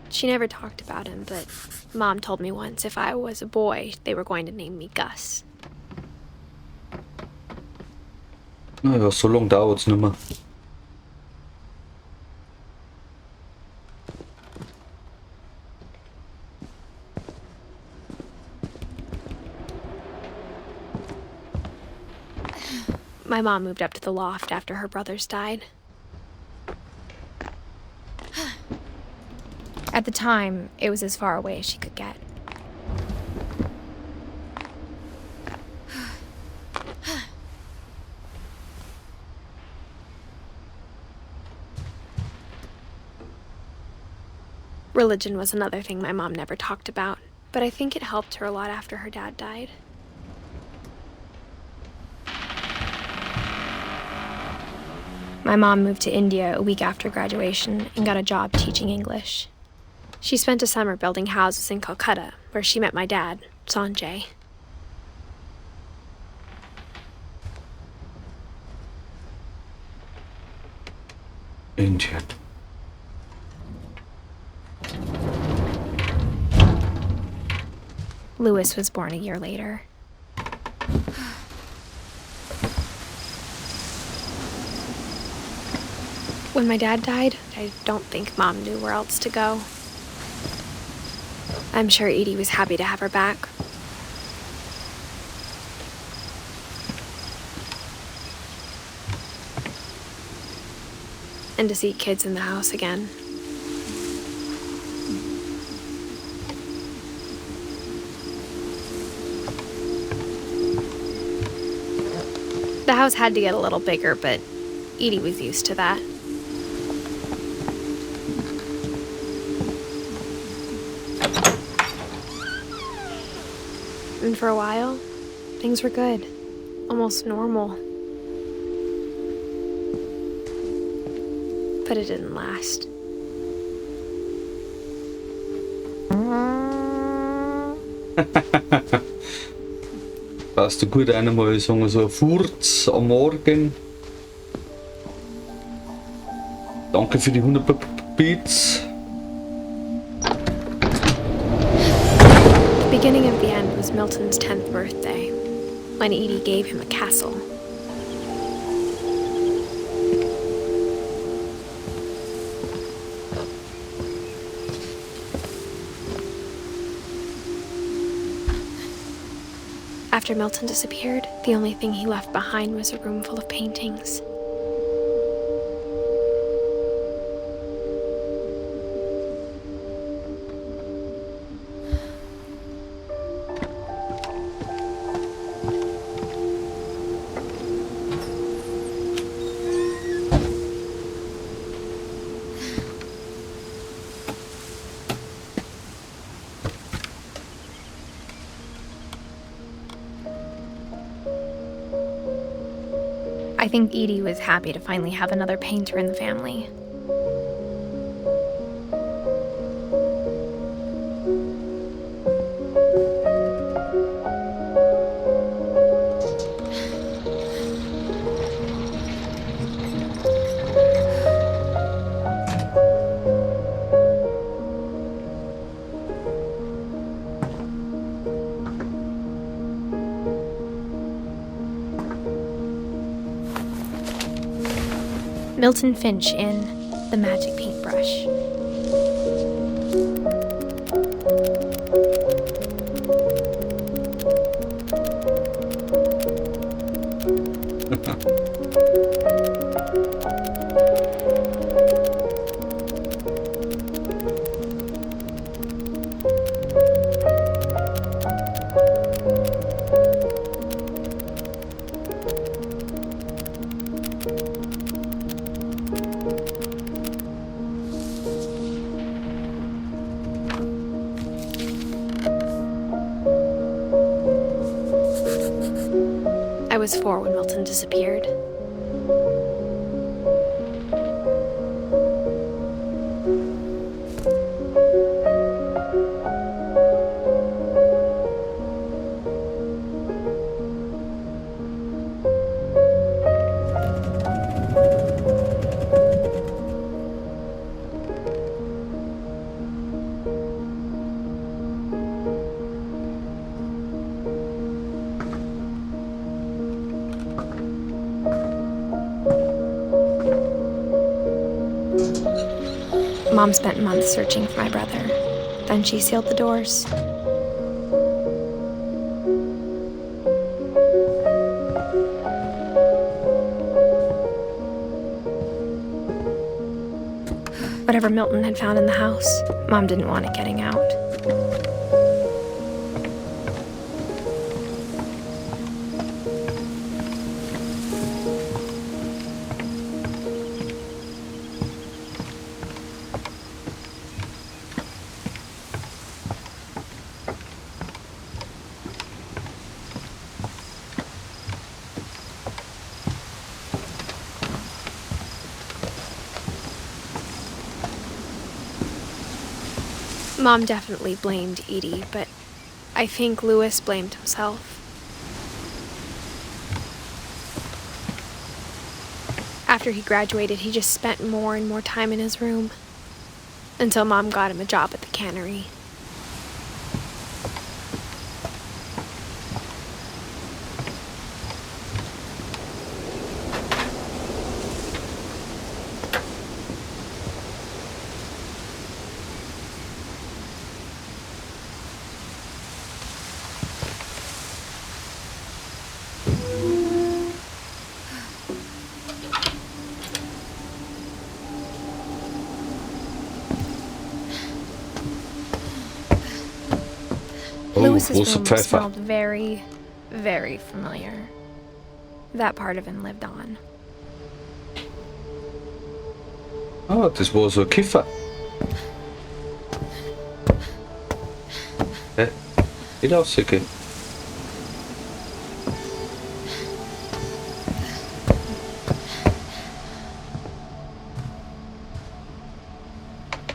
She never talked about him, but Mom told me once if I was a boy, they were going to name me Gus. Naja, so lang dauert's nicht mehr. My mom moved up to the loft after her brothers died. At the time, it was as far away as she could get. Religion was another thing my mom never talked about, but I think it helped her a lot after her dad died. My mom moved to India a week after graduation and got a job teaching English. She spent a summer building houses in Calcutta, where she met my dad, Sanjay. India. Louis was born a year later. When my dad died, I don't think Mom knew where else to go. I'm sure Edie was happy to have her back. And to see kids in the house again. The house had to get a little bigger, but Edie was used to that. And for a while, things were good. Almost normal. But it didn't last. Passt du gut einmal sagen, so ein Furz am Morgen. Danke für die 100 Beats. The beginning of the end was Milton's 10th birthday, when Edie gave him a castle. After Milton disappeared, the only thing he left behind was a room full of paintings. I think Edie was happy to finally have another painter in the family. Milton Finch in The Magic Paintbrush. I was 4 when Milton disappeared. Mom spent months searching for my brother. Then she sealed the doors. Whatever Milton had found in the house, Mom didn't want it getting out. Mom definitely blamed Edie, but I think Louis blamed himself. After he graduated, he just spent more and more time in his room, until Mom got him a job at the cannery. Louis's room smelled very, very familiar. That part of him lived on. Ah, das war so ein Kiffer. Nicht rausgehen.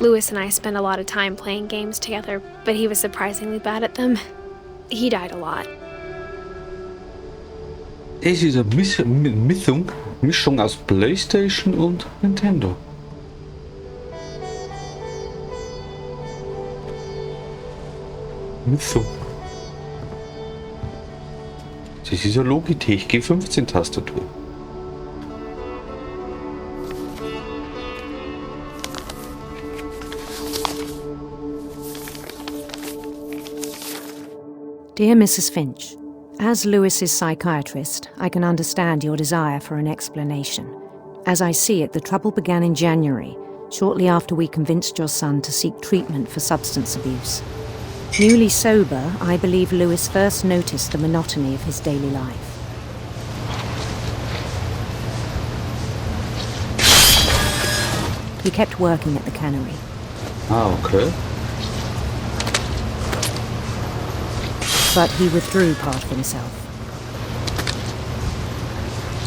Louis and I spent a lot of time playing games together, but he was surprisingly bad at them. He died a lot. Es ist eine Mischung aus PlayStation und Nintendo. Mischung. Das ist eine Logitech G15 Tastatur. Dear Mrs. Finch, as Louis's psychiatrist, I can understand your desire for an explanation. As I see it, the trouble began in January, shortly after we convinced your son to seek treatment for substance abuse. Newly sober, I believe Louis first noticed the monotony of his daily life. He kept working at the cannery. Ah, okay. But he withdrew part of himself.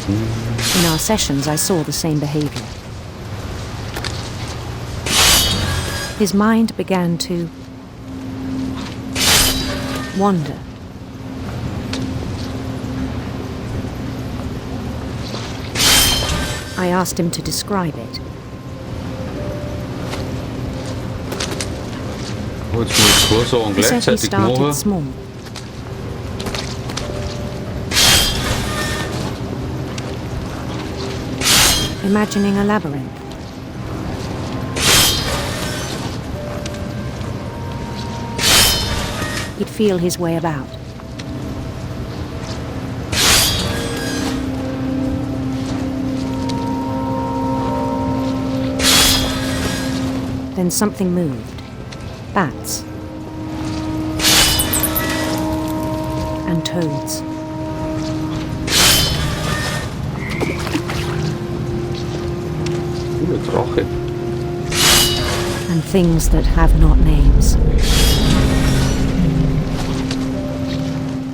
In our sessions, I saw the same behavior. His mind began to wander. I asked him to describe it. He said he started small. Imagining a labyrinth. He'd feel his way about. Then something moved. Bats. And toads. And things that have not names.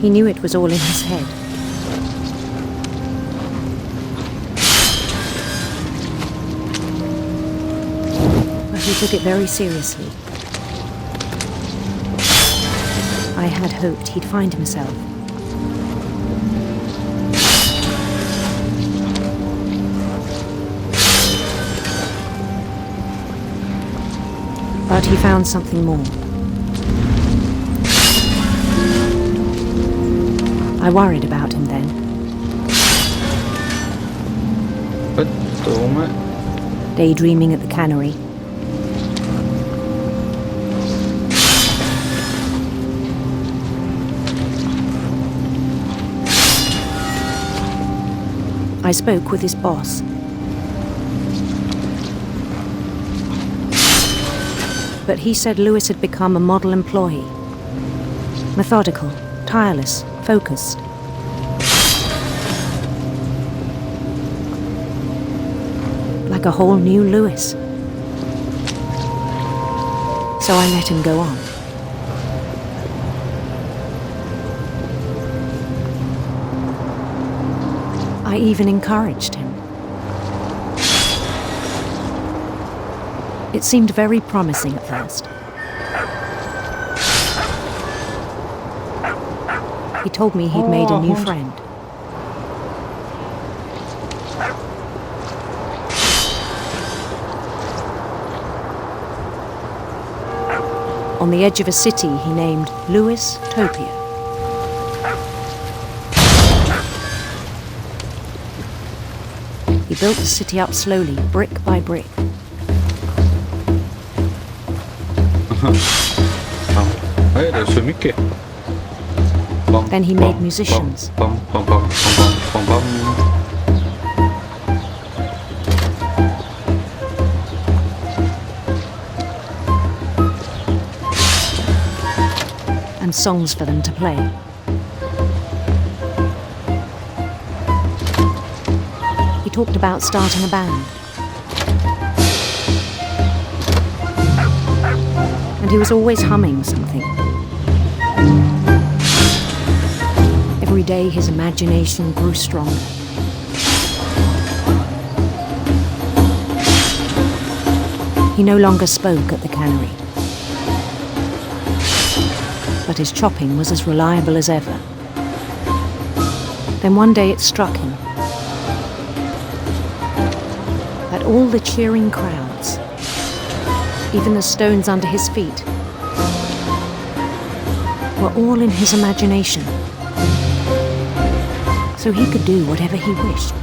He knew it was all in his head. But he took it very seriously. I had hoped he'd find himself. But he found something more. I worried about him then. Daydreaming at the cannery. I spoke with his boss. But he said Louis had become a model employee. Methodical, tireless, focused. Like a whole new Louis. So I let him go on. I even encouraged him. It seemed very promising at first. He told me he'd made a new friend. On the edge of a city he named Louis Topia. He built the city up slowly, brick by brick. Hey, det är så mycket. Then he made musicians. And songs for them to play. He talked about starting a band. And he was always humming something. Every day his imagination grew stronger. He no longer spoke at the cannery. But his chopping was as reliable as ever. Then one day it struck him that all the cheering crowds, even the stones under his feet, were all in his imagination. So he could do whatever he wished.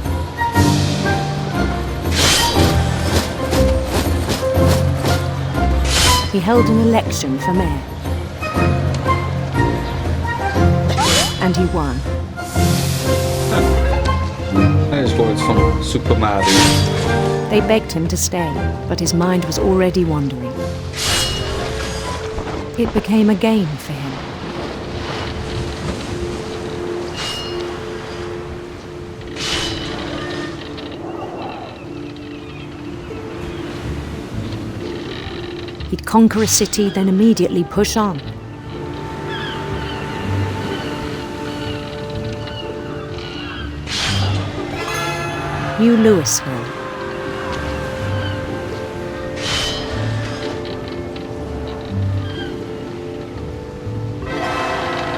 He held an election for mayor. And he won. Det är svaret från Super Mario. They begged him to stay, but his mind was already wandering. It became a game for him. He'd conquer a city, then immediately push on. New Louisville.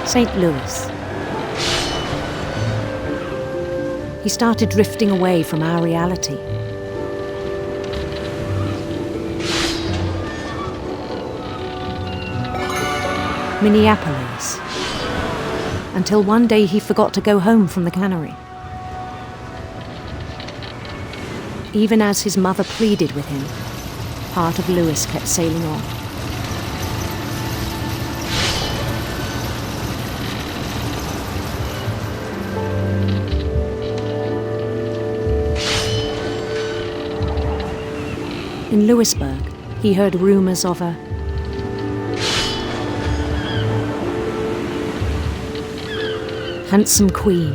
St. Louis. He started drifting away from our reality. Minneapolis. Until one day he forgot to go home from the cannery. Even as his mother pleaded with him, part of Louis kept sailing on. In Louisburg, he heard rumors of a handsome queen.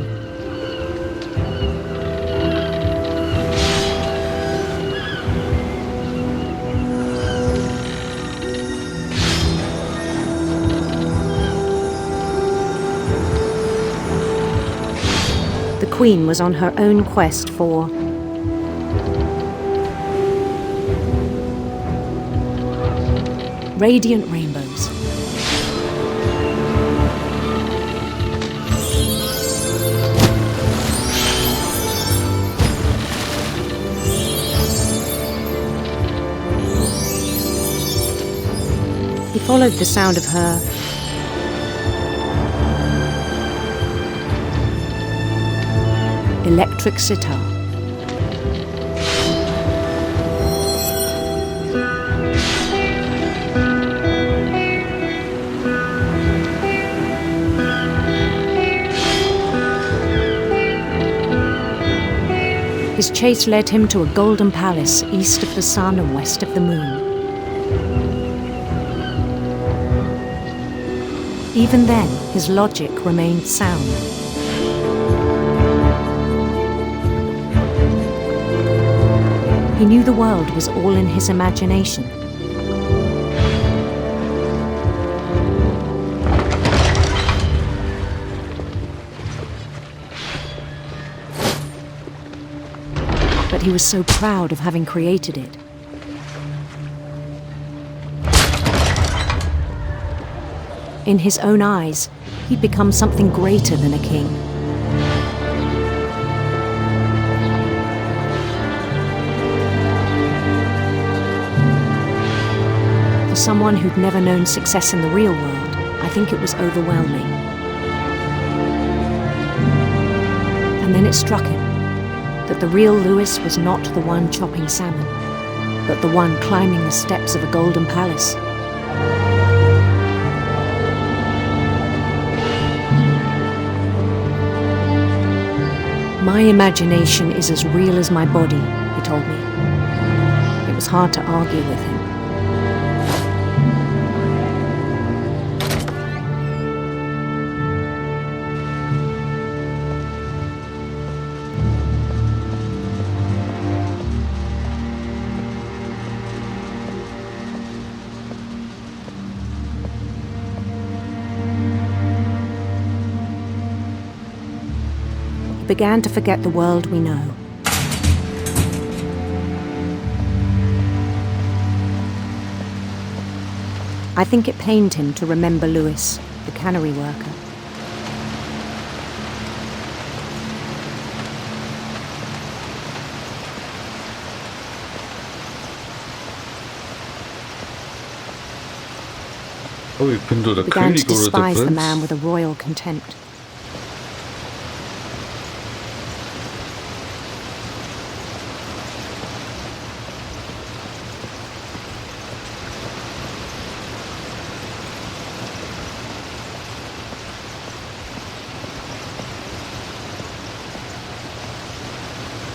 The queen was on her own quest for radiant rainbows. He followed the sound of her electric sitar. His chase led him to a golden palace east of the sun and west of the moon. Even then, his logic remained sound. He knew the world was all in his imagination. But he was so proud of having created it. In his own eyes, he'd become something greater than a king. For someone who'd never known success in the real world, I think it was overwhelming. And then it struck him that the real Lewis was not the one chopping salmon, but the one climbing the steps of a golden palace. My imagination is as real as my body, he told me. It was hard to argue with him. Began to forget the world we know. I think it pained him to remember Lewis, the cannery worker. Oh, ich bin da der Began to König oder der despise the Prinz. man with a royal contempt.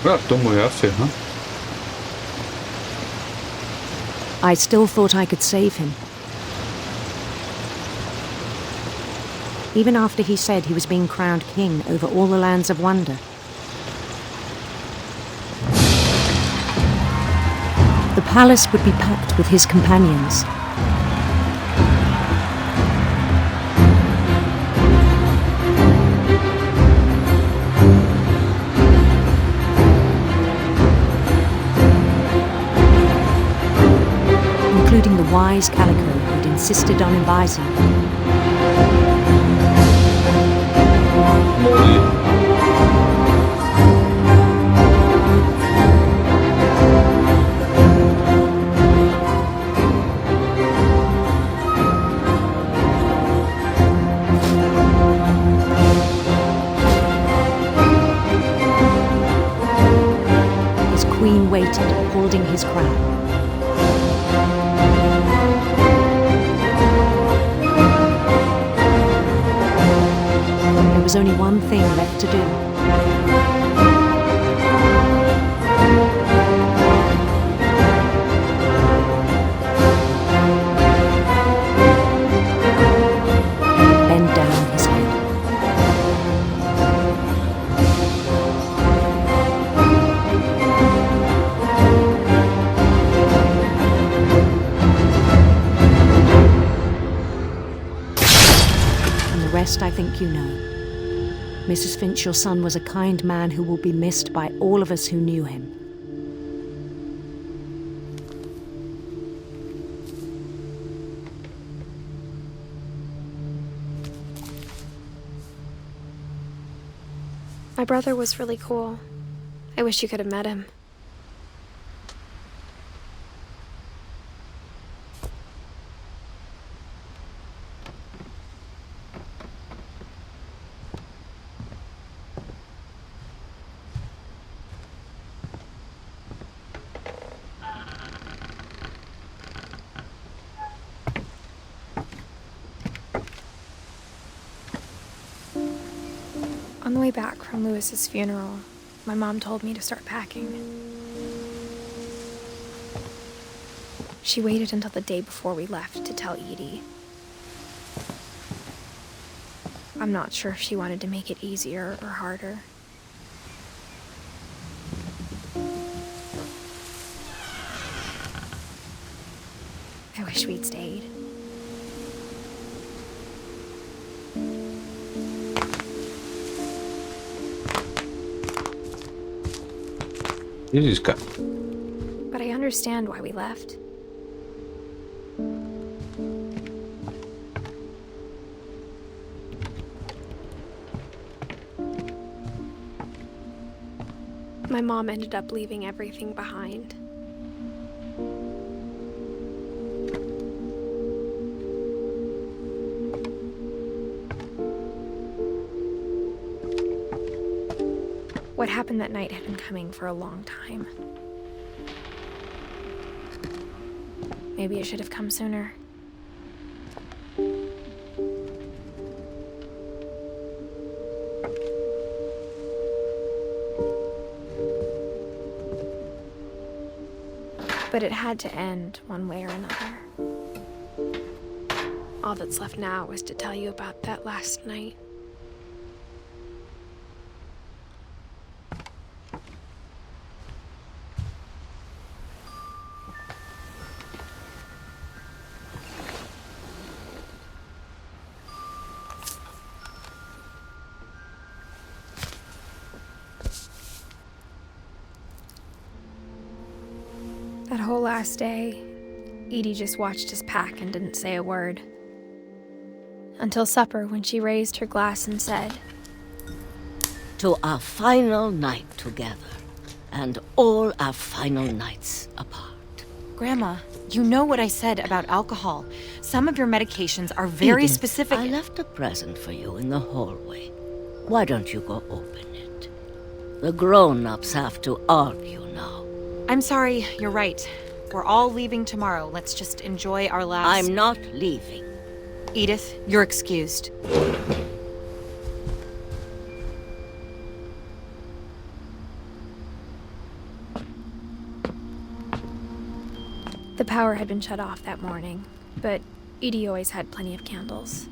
Ja, da muss ich aufhören. I still thought I could save him. Even after he said he was being crowned king over all the lands of wonder. The palace would be packed with his companions. Including the wise Calico who'd insisted on advising him. His queen waited, holding his crown. There was only one thing left to do. Bend down his head. And the rest I think you know. Mrs. Finch, your son was a kind man who will be missed by all of us who knew him. My brother was really cool. I wish you could have met him. On the way back from Lewis's funeral, my mom told me to start packing. She waited until the day before we left to tell Edie. I'm not sure if she wanted to make it easier or harder. I wish we'd stayed. This guy. But I understand why we left. My mom ended up leaving everything behind. What happened that night had been coming for a long time. Maybe it should have come sooner. But it had to end one way or another. All that's left now is to tell you about that last night. That whole last day, Edie just watched us pack and didn't say a word. Until supper, when she raised her glass and said, "To our final night together, and all our final nights apart." Grandma, you know what I said about alcohol. Some of your medications are very Edith, specific. I left a present for you in the hallway. Why don't you go open it? The grown-ups have to argue now. I'm sorry, you're right. We're all leaving tomorrow. Let's just enjoy our last... I'm not leaving. Edith, you're excused. The power had been shut off that morning, but Edie always had plenty of candles.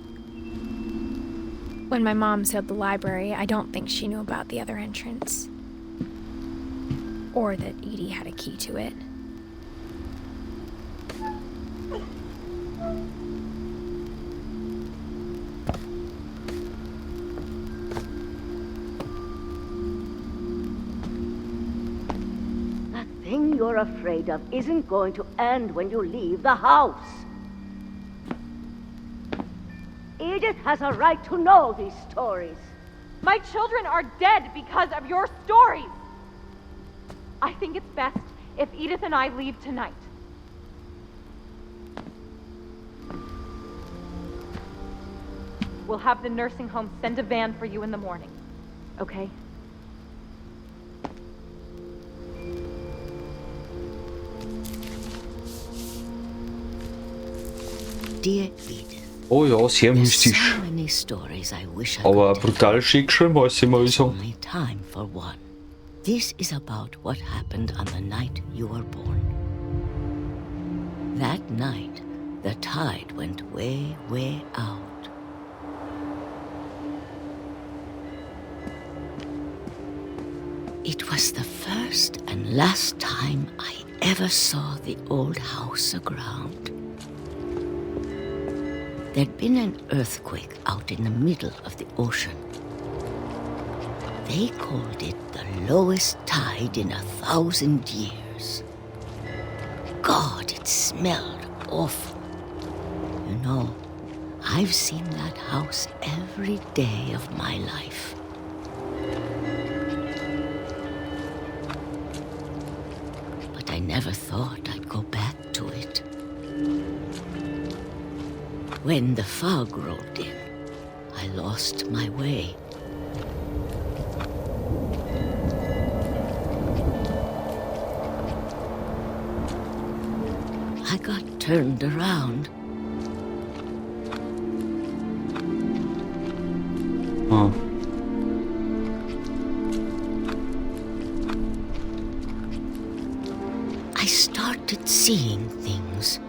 When my mom sealed the library, I don't think she knew about the other entrance. Or that Edie had a key to it. That thing you're afraid of isn't going to end when you leave the house. Edith has a right to know these stories. My children are dead because of your stories. I think it's best if Edith and I leave tonight. We'll have the nursing home send a van for you in the morning, okay? Dear Edith. Oh ja, sehr mystisch. So many stories I wish I Aber could brutal schick geschrieben, muss ich mal There's sagen. only time for one. This is about what happened on the night you were born. That night, the tide went way, way out. It was the first and last time I ever saw the old house aground. There'd been an earthquake out in the middle of the ocean. They called it the lowest tide in 1,000 years. God, it smelled awful. You know, I've seen that house every day of my life. But I never thought I'd go back to it. When the fog rolled in, I lost my way. I got turned around. Ah. I started seeing things.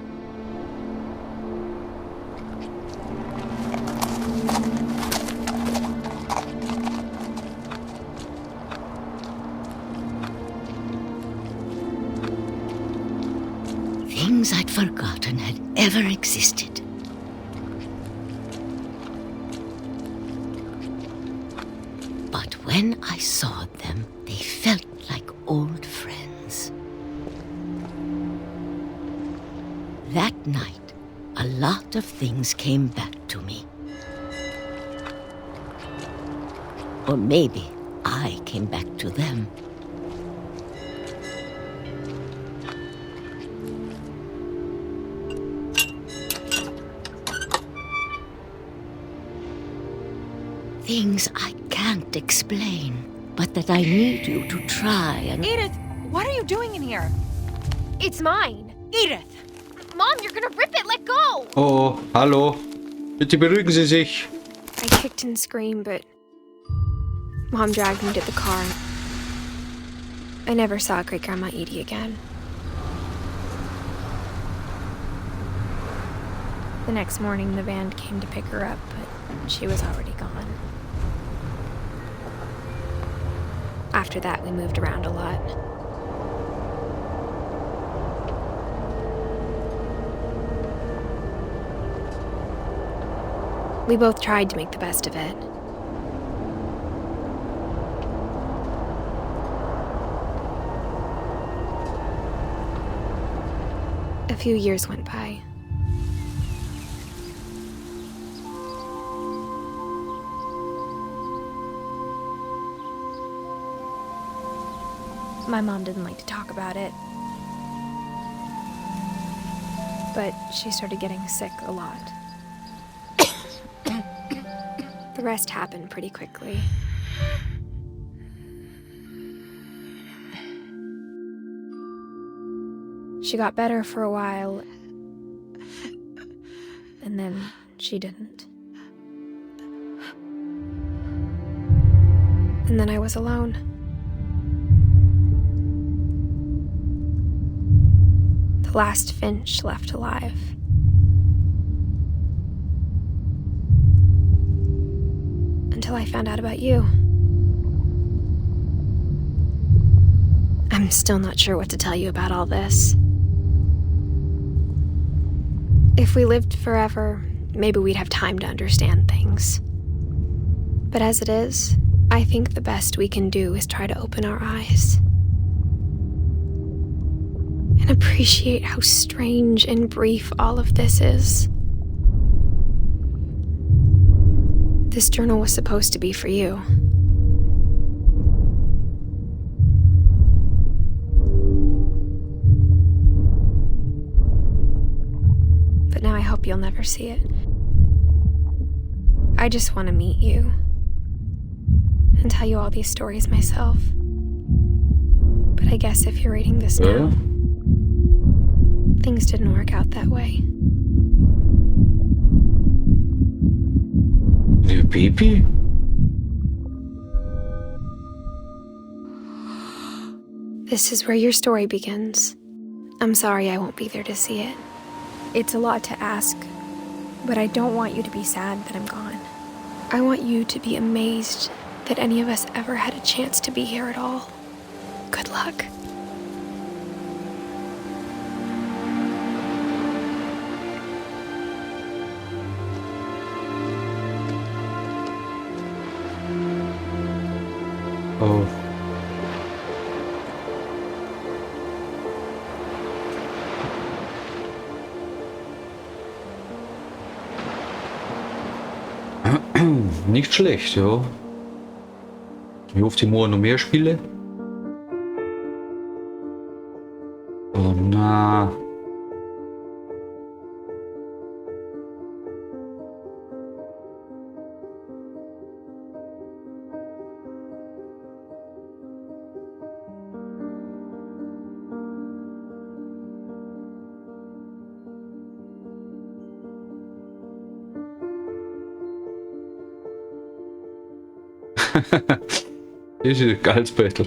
Things I'd forgotten had ever existed. But when I saw them, they felt like old friends. That night, a lot of things came back to me. Or maybe I came back to them. Things I can't explain, but that I need you to try and... Edith, what are you doing in here? It's mine. Edith! Mom, you're gonna rip it. Let go. Oh, hallo. Bitte beruhigen Sie sich. I kicked and screamed, but Mom dragged me to the car. I never saw Great-Grandma Edie again. The next morning, the van came to pick her up, but she was already gone. After that, we moved around a lot. We both tried to make the best of it. A few years went by. My mom didn't like to talk about it, but she started getting sick a lot. The rest happened pretty quickly. She got better for a while, and then she didn't. And then I was alone. The last Finch left alive. Until I found out about you. I'm still not sure what to tell you about all this. If we lived forever, maybe we'd have time to understand things. But as it is, I think the best we can do is try to open our eyes. And appreciate how strange and brief all of this is. This journal was supposed to be for you. But now I hope you'll never see it. I just want to meet you and tell you all these stories myself. But I guess if you're reading this now, things didn't work out that way. Your baby? This is where your story begins. I'm sorry I won't be there to see it. It's a lot to ask, but I don't want you to be sad that I'm gone. I want you to be amazed that any of us ever had a chance to be here at all. Good luck. Oh. Nicht schlecht, ja. Wie oft ich morgen noch mehr spiele? Oh na. Das ist ein geiles Battle.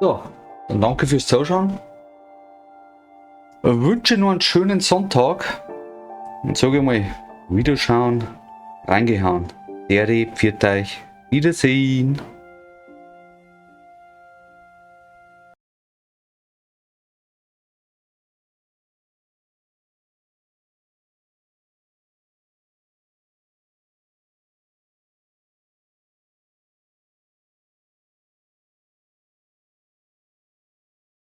So, dann danke fürs Zuschauen. Ich wünsche nur einen schönen Sonntag. Und sage mal, Wiederschauen, reingehauen. Dere, pfiat euch, Wiedersehen.